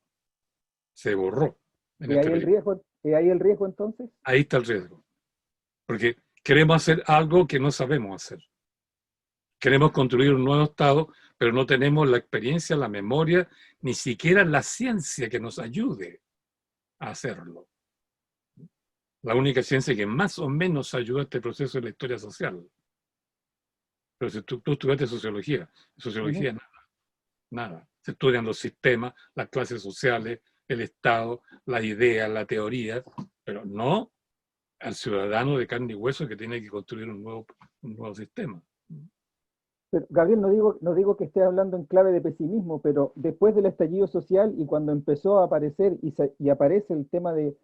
Se borró. ¿Y ahí el riesgo entonces? Ahí está el riesgo. Porque queremos hacer algo que no sabemos hacer. Queremos construir un nuevo Estado, pero no tenemos la experiencia, la memoria, ni siquiera la ciencia que nos ayude a hacerlo. La única ciencia que más o menos ayuda a este proceso es la historia social. Pero si tú estudiaste sociología nada. Se estudian los sistemas, las clases sociales, el Estado, las ideas, la teoría, pero no al ciudadano de carne y hueso que tiene que construir un nuevo sistema. Pero, Gabriel, no digo que esté hablando en clave de pesimismo, pero después del estallido social y cuando empezó a aparecer y aparece el tema de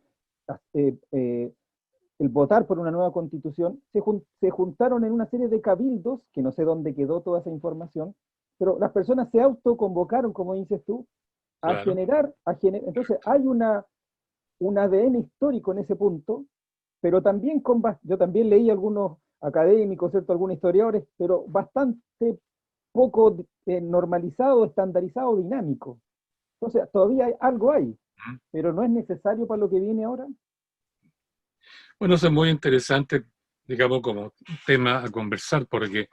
el votar por una nueva constitución, se juntaron en una serie de cabildos, que no sé dónde quedó toda esa información, pero las personas se autoconvocaron, como dices tú, a generar. Entonces hay un ADN histórico en ese punto, pero también yo también leí algunos académicos, ¿cierto? Algunos historiadores, pero bastante poco normalizado, estandarizado, dinámico. Entonces, todavía algo hay, pero no es necesario para lo que viene ahora. Bueno, eso es muy interesante, digamos, como tema a conversar, porque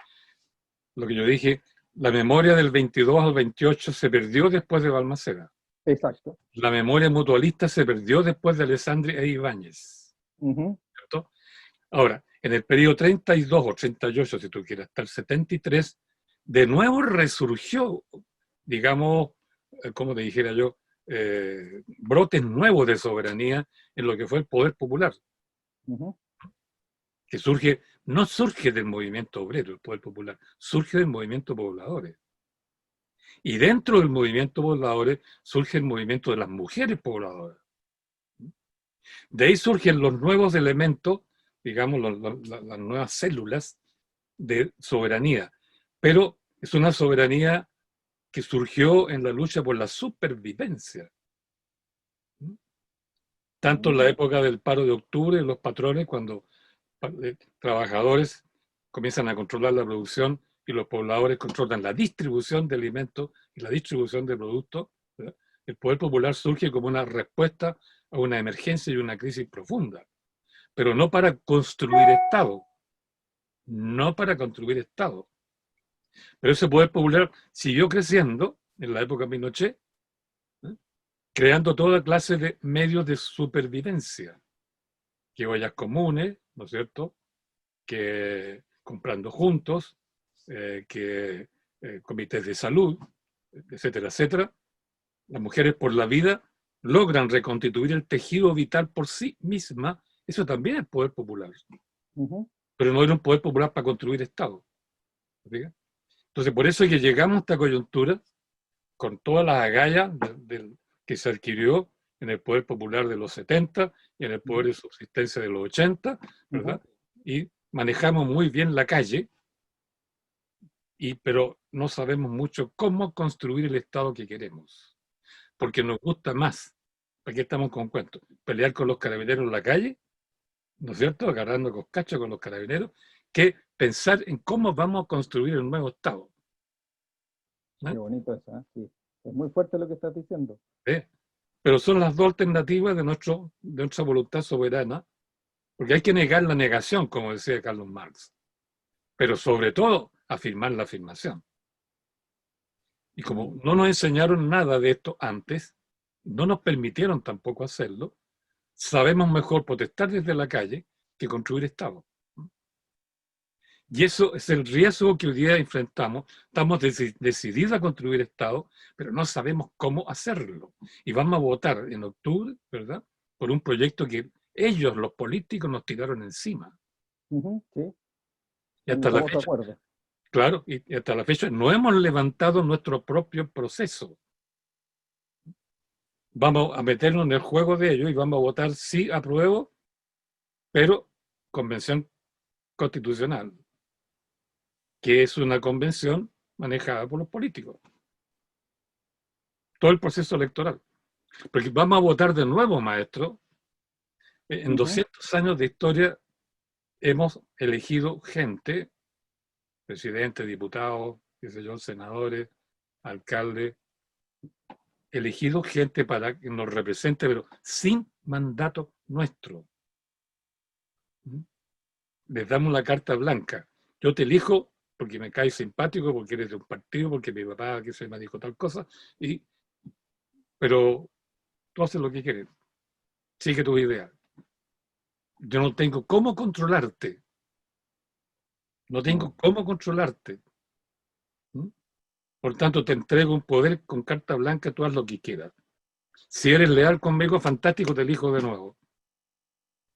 lo que yo dije, la memoria del 22 al 28 se perdió después de Balmaceda. Exacto. La memoria mutualista se perdió después de Alessandri e Ibáñez. ¿Cierto? Ahora, en el periodo 32 o 38, si tú quieres, hasta el 73, de nuevo resurgió, digamos, como te dijera yo, brotes nuevos de soberanía en lo que fue el poder popular, que surge, no surge del movimiento obrero, el poder popular, surge del movimiento pobladores. Y dentro del movimiento pobladores surge el movimiento de las mujeres pobladoras. De ahí surgen los nuevos elementos, digamos, las nuevas células de soberanía. Pero es una soberanía que surgió en la lucha por la supervivencia. Tanto en la época del paro de octubre, los patrones, cuando trabajadores comienzan a controlar la producción y los pobladores controlan la distribución de alimentos y la distribución de productos, ¿verdad? El poder popular surge como una respuesta a una emergencia y una crisis profunda, pero no para construir Estado, no para construir Estado. Pero ese poder popular siguió creciendo en la época de Pinochet, creando toda clase de medios de supervivencia, que ollas comunes, ¿no es cierto?, que comprando juntos, que comités de salud, etcétera, etcétera. Las mujeres por la vida logran reconstituir el tejido vital por sí misma. Eso también es poder popular. Pero no era un poder popular para construir Estado. ¿Sí? Entonces, por eso es que llegamos a esta coyuntura con todas las agallas que se adquirió en el poder popular de los 70 y en el poder de subsistencia de los 80, ¿verdad? Y manejamos muy bien la calle, pero no sabemos mucho cómo construir el Estado que queremos. Porque nos gusta más, aquí estamos con cuentos, pelear con los carabineros en la calle, ¿no es cierto?, agarrando coscacho con los carabineros, que pensar en cómo vamos a construir el nuevo Estado. ¿Eh? Qué bonito eso, ¿eh? Sí. Es muy fuerte lo que estás diciendo. Pero son las dos alternativas de nuestra voluntad soberana, porque hay que negar la negación, como decía Carlos Marx, pero sobre todo afirmar la afirmación. Y como no nos enseñaron nada de esto antes, no nos permitieron tampoco hacerlo, sabemos mejor protestar desde la calle que construir Estado. Y eso es el riesgo que hoy día enfrentamos. Estamos decididos a construir Estado, pero no sabemos cómo hacerlo. Y vamos a votar en octubre, ¿verdad?, por un proyecto que ellos, los políticos, nos tiraron encima. Sí. Y hasta la fecha, claro, y hasta la fecha no hemos levantado nuestro propio proceso. Vamos a meternos en el juego de ellos y vamos a votar sí, apruebo, pero convención constitucional, que es una convención manejada por los políticos. Todo el proceso electoral. Porque vamos a votar de nuevo, maestro. En 200 años de historia hemos elegido gente, presidentes, diputados, qué sé yo, senadores, alcaldes, elegido gente para que nos represente, pero sin mandato nuestro. Les damos la carta blanca. Yo te elijo porque me caes simpático, porque eres de un partido, porque mi papá que se me dijo tal cosa, pero tú haces lo que quieres. Sigue tu idea. Yo no tengo cómo controlarte. No tengo cómo controlarte. Por tanto, te entrego un poder con carta blanca, tú haz lo que quieras. Si eres leal conmigo, fantástico, te elijo de nuevo.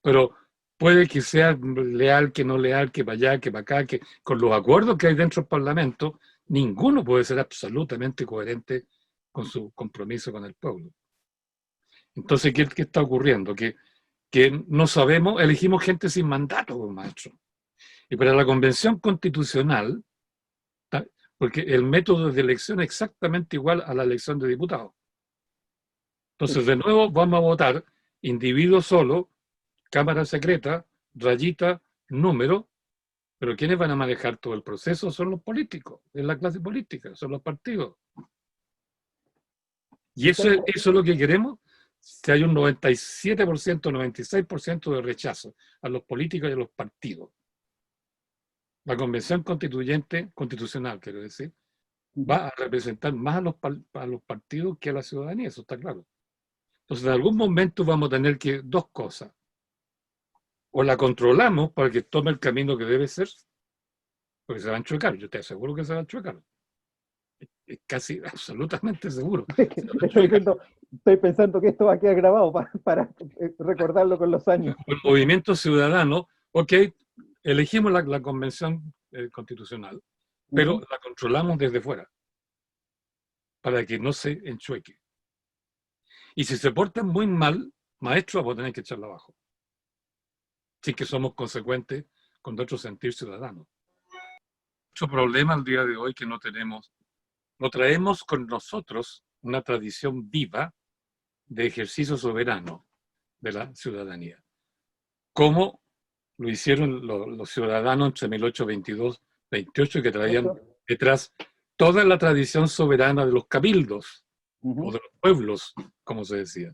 Pero puede que sea leal, que no leal, que para allá, que para acá, que con los acuerdos que hay dentro del Parlamento, ninguno puede ser absolutamente coherente con su compromiso con el pueblo. Entonces, ¿qué está ocurriendo? Que no sabemos, elegimos gente sin mandato, maestro. Y para la Convención Constitucional, porque el método de elección es exactamente igual a la elección de diputados. Entonces, de nuevo, vamos a votar individuo solo, cámara secreta, rayita, número, Pero ¿quiénes van a manejar todo el proceso? Son los políticos, es la clase política, son los partidos. Y eso es lo que queremos. Si hay un 97%, 96% de rechazo a los políticos y a los partidos. La Convención Constitucional, quiero decir, va a representar más a los partidos que a la ciudadanía, eso está claro. Entonces, en algún momento vamos a tener que dos cosas. O la controlamos para que tome el camino que debe ser, porque se van a chocar, yo te aseguro que se van a chocar. Es casi absolutamente seguro. Estoy pensando que esto va a quedar grabado para recordarlo con los años. El movimiento ciudadano, ok, elegimos la Convención Constitucional, pero la controlamos desde fuera, para que no se enchueque. Y si se portan muy mal, maestros, vamos a tener que echarla abajo. Sin que somos consecuentes con nuestro sentir ciudadano. Mucho problema al día de hoy que no traemos con nosotros una tradición viva de ejercicio soberano de la ciudadanía. Como lo hicieron los ciudadanos entre 1822 y 1828, que traían detrás toda la tradición soberana de los cabildos, o de los pueblos, como se decía.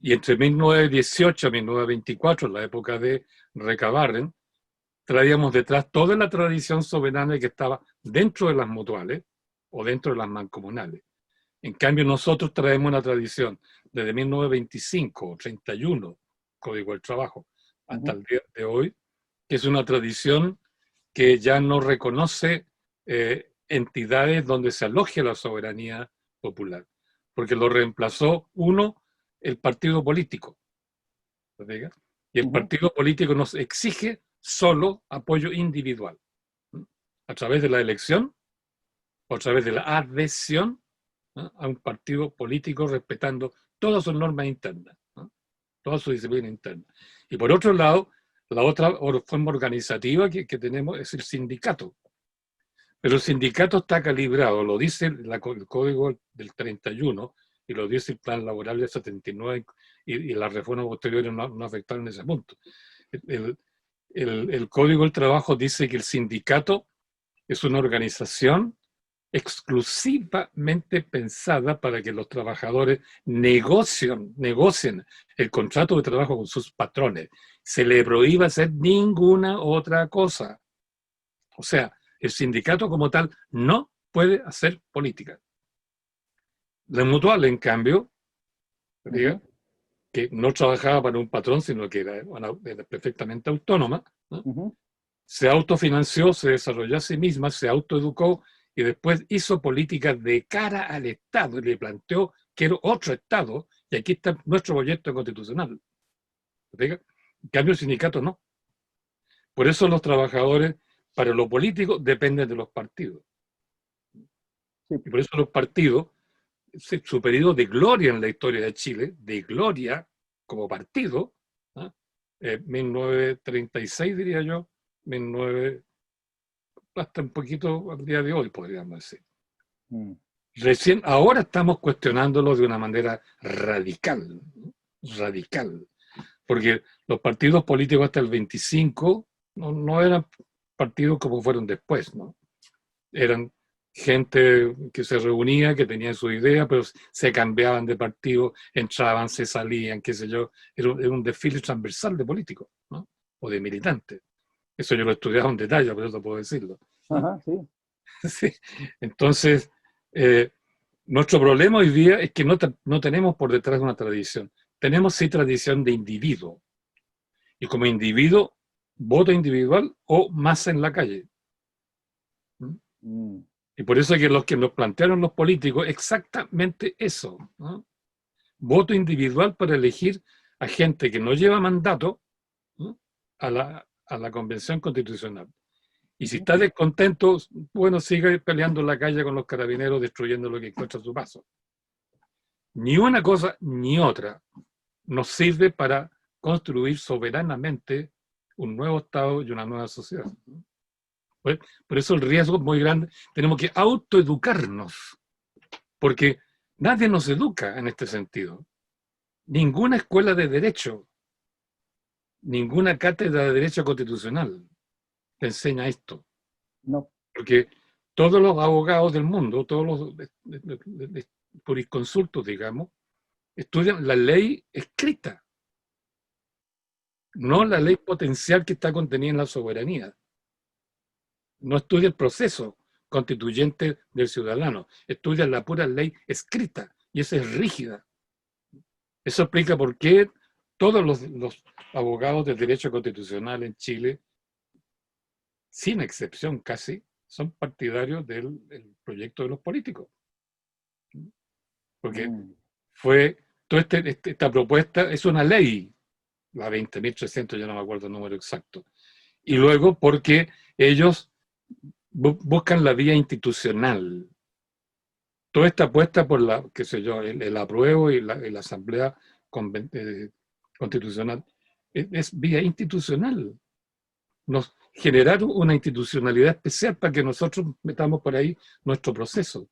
Y entre 1918 y 1924, la época de Recabarren, traíamos detrás toda la tradición soberana que estaba dentro de las mutuales o dentro de las mancomunales. En cambio, nosotros traemos una tradición desde 1925 o 31, Código del Trabajo, hasta el día de hoy, que es una tradición que ya no reconoce entidades donde se aloje la soberanía popular, porque lo reemplazó el partido político. Y el partido político nos exige solo apoyo individual, a través de la elección o a través de la adhesión a un partido político respetando todas sus normas internas, toda su disciplina interna. Y por otro lado, la otra forma organizativa que tenemos es el sindicato. Pero el sindicato está calibrado, lo dice el Código del 31 y lo dice el Plan Laboral del 79 y las reformas posteriores no afectaron ese punto. El Código del Trabajo dice que el sindicato es una organización exclusivamente pensada para que los trabajadores negocien el contrato de trabajo con sus patrones. Se le prohíbe hacer ninguna otra cosa. O sea, el sindicato como tal no puede hacer política. La mutual, en cambio, que no trabajaba para un patrón, sino que era perfectamente autónoma, se autofinanció, se desarrolló a sí misma, se autoeducó y después hizo políticas de cara al Estado y le planteó que era otro Estado, y aquí está nuestro proyecto constitucional. En cambio, el sindicato no. Por eso los trabajadores, para lo político, dependen de los partidos. Sí. Y por eso los partidos, su periodo de gloria en la historia de Chile, de gloria como partido, 1936 diría yo, hasta un poquito al día de hoy, podríamos decir. Recién, ahora estamos cuestionándolo de una manera radical, porque los partidos políticos hasta el 25 no eran partidos como fueron después, ¿no? Eran gente que se reunía, que tenía su idea, pero se cambiaban de partido, entraban, se salían, qué sé yo. Era un desfile transversal de políticos, ¿no? O de militantes. Eso yo lo he estudiado en detalle, por eso puedo decirlo. Ajá, sí. Sí. Entonces, nuestro problema hoy día es que no tenemos por detrás una tradición. Tenemos sí tradición de individuo. Y como individuo, voto individual o masa en la calle. Y por eso es que los que nos plantearon los políticos, exactamente eso, ¿no? Voto individual para elegir a gente que no lleva mandato, ¿no? a la Convención Constitucional. Y si está descontento, bueno, sigue peleando en la calle con los carabineros, destruyendo lo que encuentra a su paso. Ni una cosa ni otra nos sirve para construir soberanamente un nuevo Estado y una nueva sociedad. Por eso el riesgo es muy grande. Tenemos que autoeducarnos, porque nadie nos educa en este sentido. Ninguna escuela de derecho, ninguna cátedra de derecho constitucional. te enseña esto. No. Porque todos los abogados del mundo, todos los jurisconsultos, digamos, estudian la ley escrita, no la ley potencial que está contenida en la soberanía. No estudia el proceso constituyente del ciudadano, estudia la pura ley escrita, y esa es rígida. Eso explica por qué todos los abogados del derecho constitucional en Chile, sin excepción casi, son partidarios del proyecto de los políticos. Porque fue, toda esta propuesta es una ley, la 20.300, yo no me acuerdo el número exacto. Y luego porque ellos buscan la vía institucional. Toda esta apuesta por la, qué sé yo, el apruebo y la asamblea constitucional es vía institucional. Nos generaron una institucionalidad especial para que nosotros metamos por ahí nuestro proceso.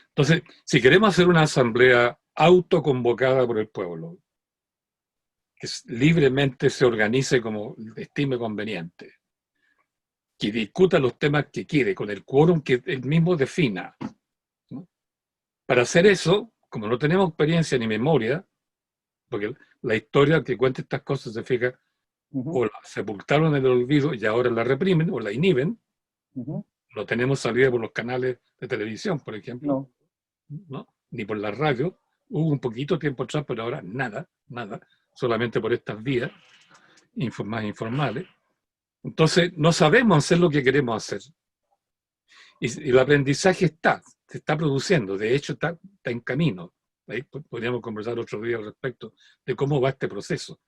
Entonces, si queremos hacer una asamblea autoconvocada por el pueblo, que libremente se organice como estime conveniente, que discuta los temas que quiere, con el quórum que él mismo defina, ¿no? Para hacer eso, como no tenemos experiencia ni memoria, porque la historia que cuenta estas cosas se fija, o la sepultaron en el olvido y ahora la reprimen o la inhiben, no tenemos salida por los canales de televisión, por ejemplo, ¿no? Ni por la radio, hubo un poquito tiempo atrás, pero ahora nada, solamente por estas vías más informales. Entonces, no sabemos hacer lo que queremos hacer. Y el aprendizaje se está produciendo, de hecho está en camino. Ahí podríamos conversar otro día al respecto de cómo va este proceso.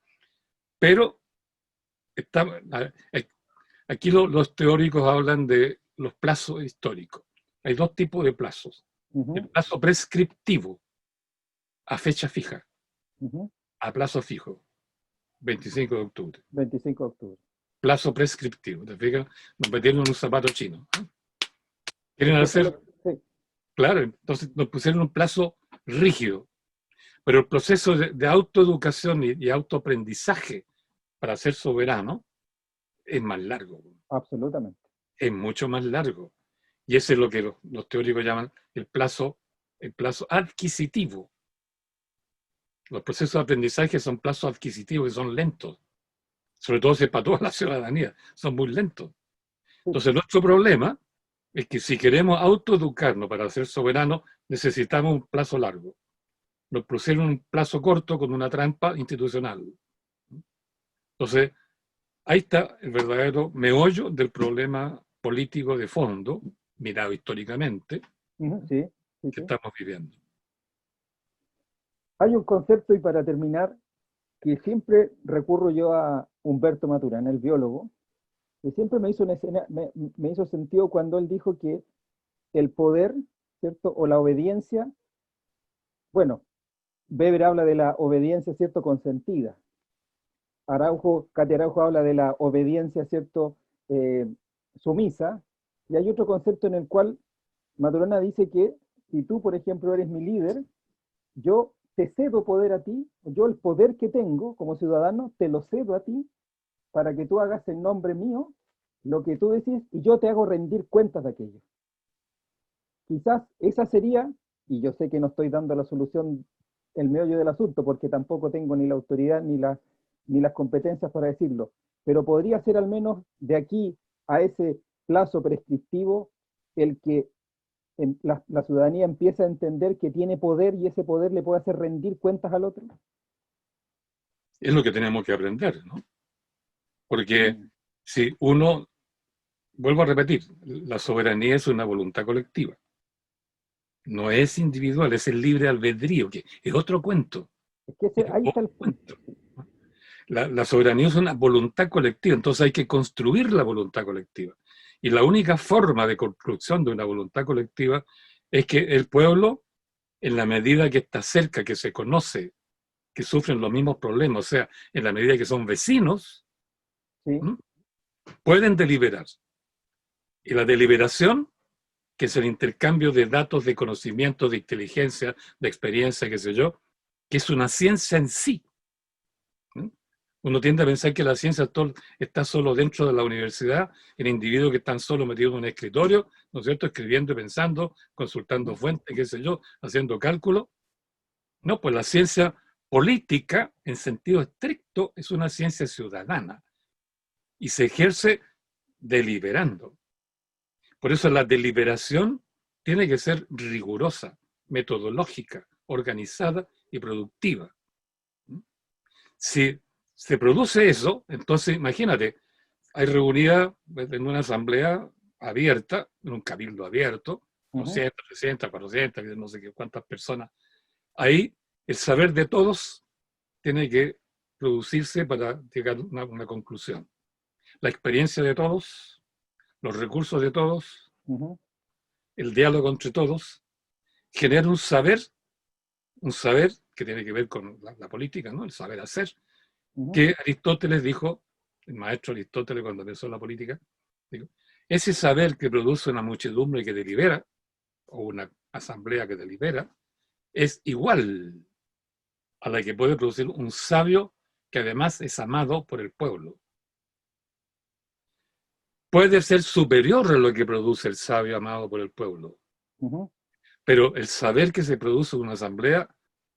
Pero aquí los teóricos hablan de los plazos históricos. Hay dos tipos de plazos. El plazo prescriptivo, a fecha fija, a plazo fijo, 25 de octubre. 25 de octubre. Plazo prescriptivo, ¿te fijas? Nos metieron en un zapato chino. Quieren hacer... Sí. Claro, entonces nos pusieron un plazo rígido. Pero el proceso de autoeducación y autoaprendizaje para ser soberano es más largo. Absolutamente. Es mucho más largo. Y ese es lo que los teóricos llaman el plazo adquisitivo. Los procesos de aprendizaje son plazos adquisitivos que son lentos. Sobre todo si es para toda la ciudadanía. Son muy lentos. Entonces nuestro problema es que si queremos autoeducarnos para ser soberanos, necesitamos un plazo largo. Nos pusieron un plazo corto con una trampa institucional. Entonces, ahí está el verdadero meollo del problema político de fondo, mirado históricamente, que estamos viviendo. Hay un concepto, y para terminar, que siempre recurro yo a Humberto Maturana, el biólogo, que siempre me hizo sentido cuando él dijo que el poder, ¿cierto?, o la obediencia, bueno, Weber habla de la obediencia, ¿cierto?, consentida. Katia Araujo habla de la obediencia, ¿cierto?, sumisa, y hay otro concepto en el cual Maturana dice que si tú, por ejemplo, eres mi líder, yo te cedo poder a ti, yo el poder que tengo como ciudadano, te lo cedo a ti, para que tú hagas en nombre mío lo que tú decís, y yo te hago rendir cuentas de aquello. Quizás esa sería, y yo sé que no estoy dando la solución, el meollo del asunto, porque tampoco tengo ni la autoridad ni las competencias para decirlo, pero podría ser al menos de aquí a ese plazo prescriptivo el que la ciudadanía empieza a entender que tiene poder y ese poder le puede hacer rendir cuentas al otro. Es lo que tenemos que aprender, ¿no? Porque si uno, vuelvo a repetir, la soberanía es una voluntad colectiva. No es individual, es el libre albedrío, que es otro cuento. Es que ahí está el cuento. La soberanía es una voluntad colectiva, entonces hay que construir la voluntad colectiva. Y la única forma de construcción de una voluntad colectiva es que el pueblo, en la medida que está cerca, que se conoce, que sufren los mismos problemas, o sea, en la medida que son vecinos, ¿sí?, pueden deliberar. Y la deliberación, que es el intercambio de datos, de conocimiento, de inteligencia, de experiencia, qué sé yo, que es una ciencia en sí. Uno tiende a pensar que la ciencia está solo dentro de la universidad, en individuos que están solo metidos en un escritorio, ¿no es cierto?, escribiendo y pensando, consultando fuentes, qué sé yo, haciendo cálculos. No, pues la ciencia política, en sentido estricto, es una ciencia ciudadana y se ejerce deliberando. Por eso la deliberación tiene que ser rigurosa, metodológica, organizada y productiva. Si se produce eso, entonces imagínate, hay reunida en una asamblea abierta, en un cabildo abierto, 200, 300, 400, no sé qué cuántas personas. Ahí el saber de todos tiene que producirse para llegar a una conclusión. La experiencia de todos, los recursos de todos, el diálogo entre todos, genera un saber que tiene que ver con la política, ¿no? El saber hacer, que Aristóteles dijo, el maestro Aristóteles cuando pensó en la política, dijo, ese saber que produce una muchedumbre que delibera, o una asamblea que delibera, es igual a la que puede producir un sabio que además es amado por el pueblo. Puede ser superior a lo que produce el sabio amado por el pueblo. Pero el saber que se produce en una asamblea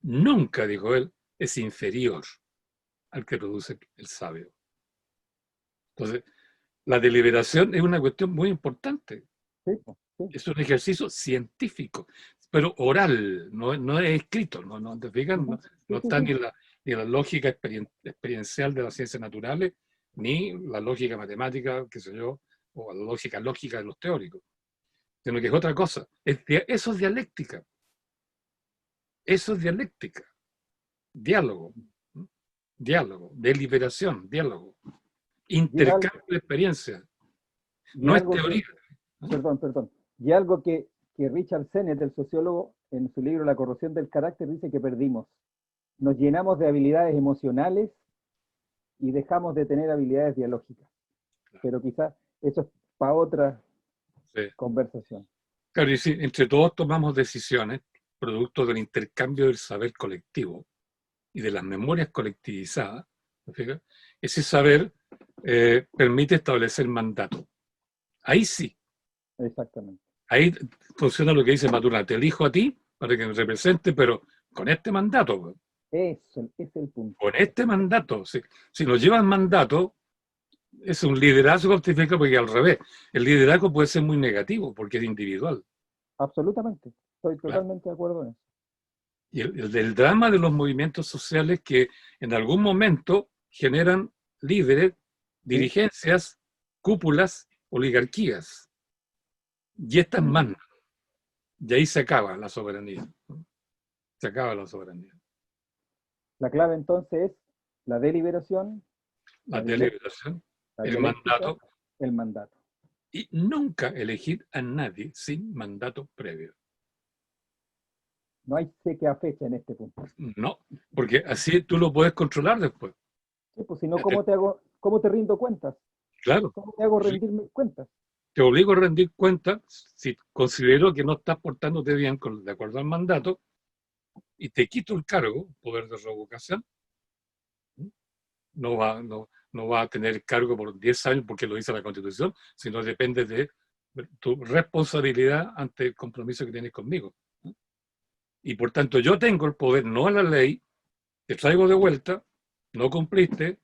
nunca, dijo él, es inferior al que produce el sabio. Entonces, la deliberación es una cuestión muy importante. Es un ejercicio científico, pero oral, no es escrito, no te fijas, no está ni la lógica experiencial de las ciencias naturales, ni la lógica matemática, qué sé yo, o la lógica de los teóricos, sino que es otra cosa. Eso es dialéctica. Eso es dialéctica. Diálogo. Deliberación, diálogo. Intercambio de experiencia. No es teoría. Perdón. Y algo que Richard Sennett, el sociólogo, en su libro La corrosión del carácter, dice que perdimos. Nos llenamos de habilidades emocionales y dejamos de tener habilidades dialógicas. Pero quizás eso es para otra conversación. Claro, y si entre todos tomamos decisiones, producto del intercambio del saber colectivo y de las memorias colectivizadas, ese saber permite establecer mandato. Ahí sí. Exactamente. Ahí funciona lo que dice Maturana, te elijo a ti para que me represente, pero con este mandato. Eso es el punto. Con este mandato. Si nos llevan mandato, es un liderazgo porque al revés, el liderazgo puede ser muy negativo porque es individual. Absolutamente, estoy totalmente de acuerdo en eso. Y el drama de los movimientos sociales que en algún momento generan líderes, dirigencias, cúpulas, oligarquías. Y estas mandan. Y ahí se acaba la soberanía. Se acaba la soberanía. La clave entonces es la deliberación, el mandato. El mandato. Y nunca elegir a nadie sin mandato previo. No hay seque a fecha en este punto. No, porque así tú lo puedes controlar después. Sí, pues si no, ¿cómo te rindo cuentas? Claro. ¿Cómo te hago rendirme cuentas? Te obligo a rendir cuentas si considero que no estás portándote bien de acuerdo al mandato y te quito el cargo, poder de revocación. No va a tener cargo por 10 años porque lo dice la Constitución, sino depende de tu responsabilidad ante el compromiso que tienes conmigo. Y por tanto yo tengo el poder, no a la ley, te traigo de vuelta, no cumpliste,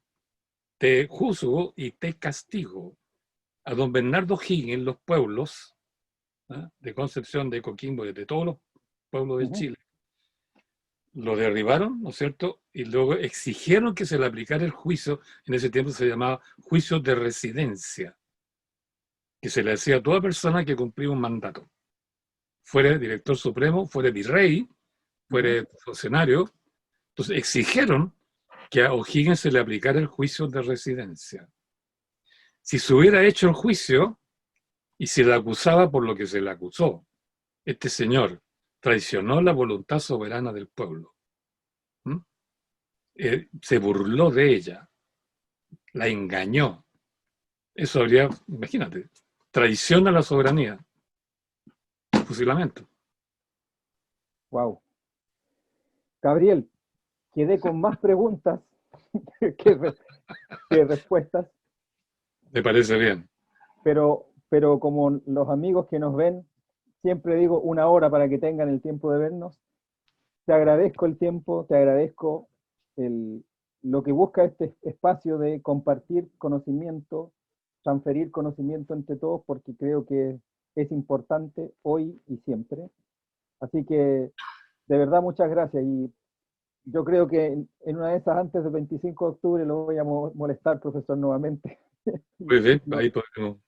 te juzgo y te castigo. A don Bernardo Higgins en los pueblos de Concepción, de Coquimbo, de todos los pueblos de Chile, lo derribaron, ¿no es cierto? Y luego exigieron que se le aplicara el juicio, en ese tiempo se llamaba juicio de residencia, que se le hacía a toda persona que cumplía un mandato. Fuera director supremo, fuera virrey, fuera funcionario. Entonces exigieron que a O'Higgins se le aplicara el juicio de residencia. Si se hubiera hecho el juicio y se le acusaba por lo que se le acusó, este señor traicionó la voluntad soberana del pueblo. Se burló de ella, la engañó. Eso habría, imagínate, traición a la soberanía, fusilamiento. Wow. Gabriel, quedé con más preguntas, que, que respuestas, ¿Te parece bien? pero como los amigos que nos ven, siempre digo 1 hora para que tengan el tiempo de vernos. Te agradezco el tiempo, te agradezco el, lo que busca este espacio de compartir conocimiento, transferir conocimiento entre todos, porque creo que es importante hoy y siempre. Así que, de verdad, muchas gracias. Y yo creo que en una de esas, antes del 25 de octubre, lo voy a molestar, profesor, nuevamente, Muy bien, ahí podemos.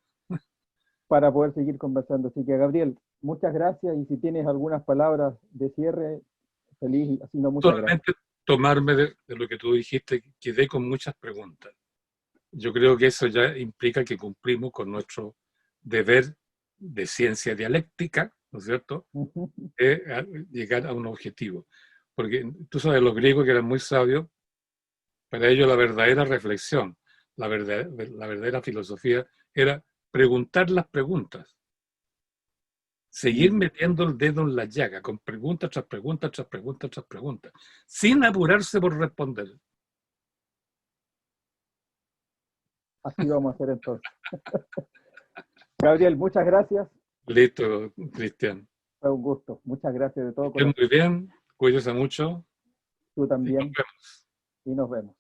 para poder seguir conversando. Así que, Gabriel, muchas gracias. Y si tienes algunas palabras de cierre, feliz, así no, muchas gracias. Solamente tomarme de lo que tú dijiste, quedé con muchas preguntas. Yo creo que eso ya implica que cumplimos con nuestro deber de ciencia dialéctica, ¿no es cierto?, llegar a un objetivo. Porque tú sabes, los griegos que eran muy sabios, para ellos la verdadera reflexión, la verdadera filosofía era preguntar las preguntas, seguir metiendo el dedo en la llaga, con preguntas tras preguntas, tras preguntas, tras preguntas, sin apurarse por responder. Así vamos a hacer entonces. Gabriel, muchas gracias. Listo, Cristian. Fue un gusto. Muchas gracias de todo Que corazón. muy bien, cuídese mucho Tú y nos también. vemos. Y nos vemos.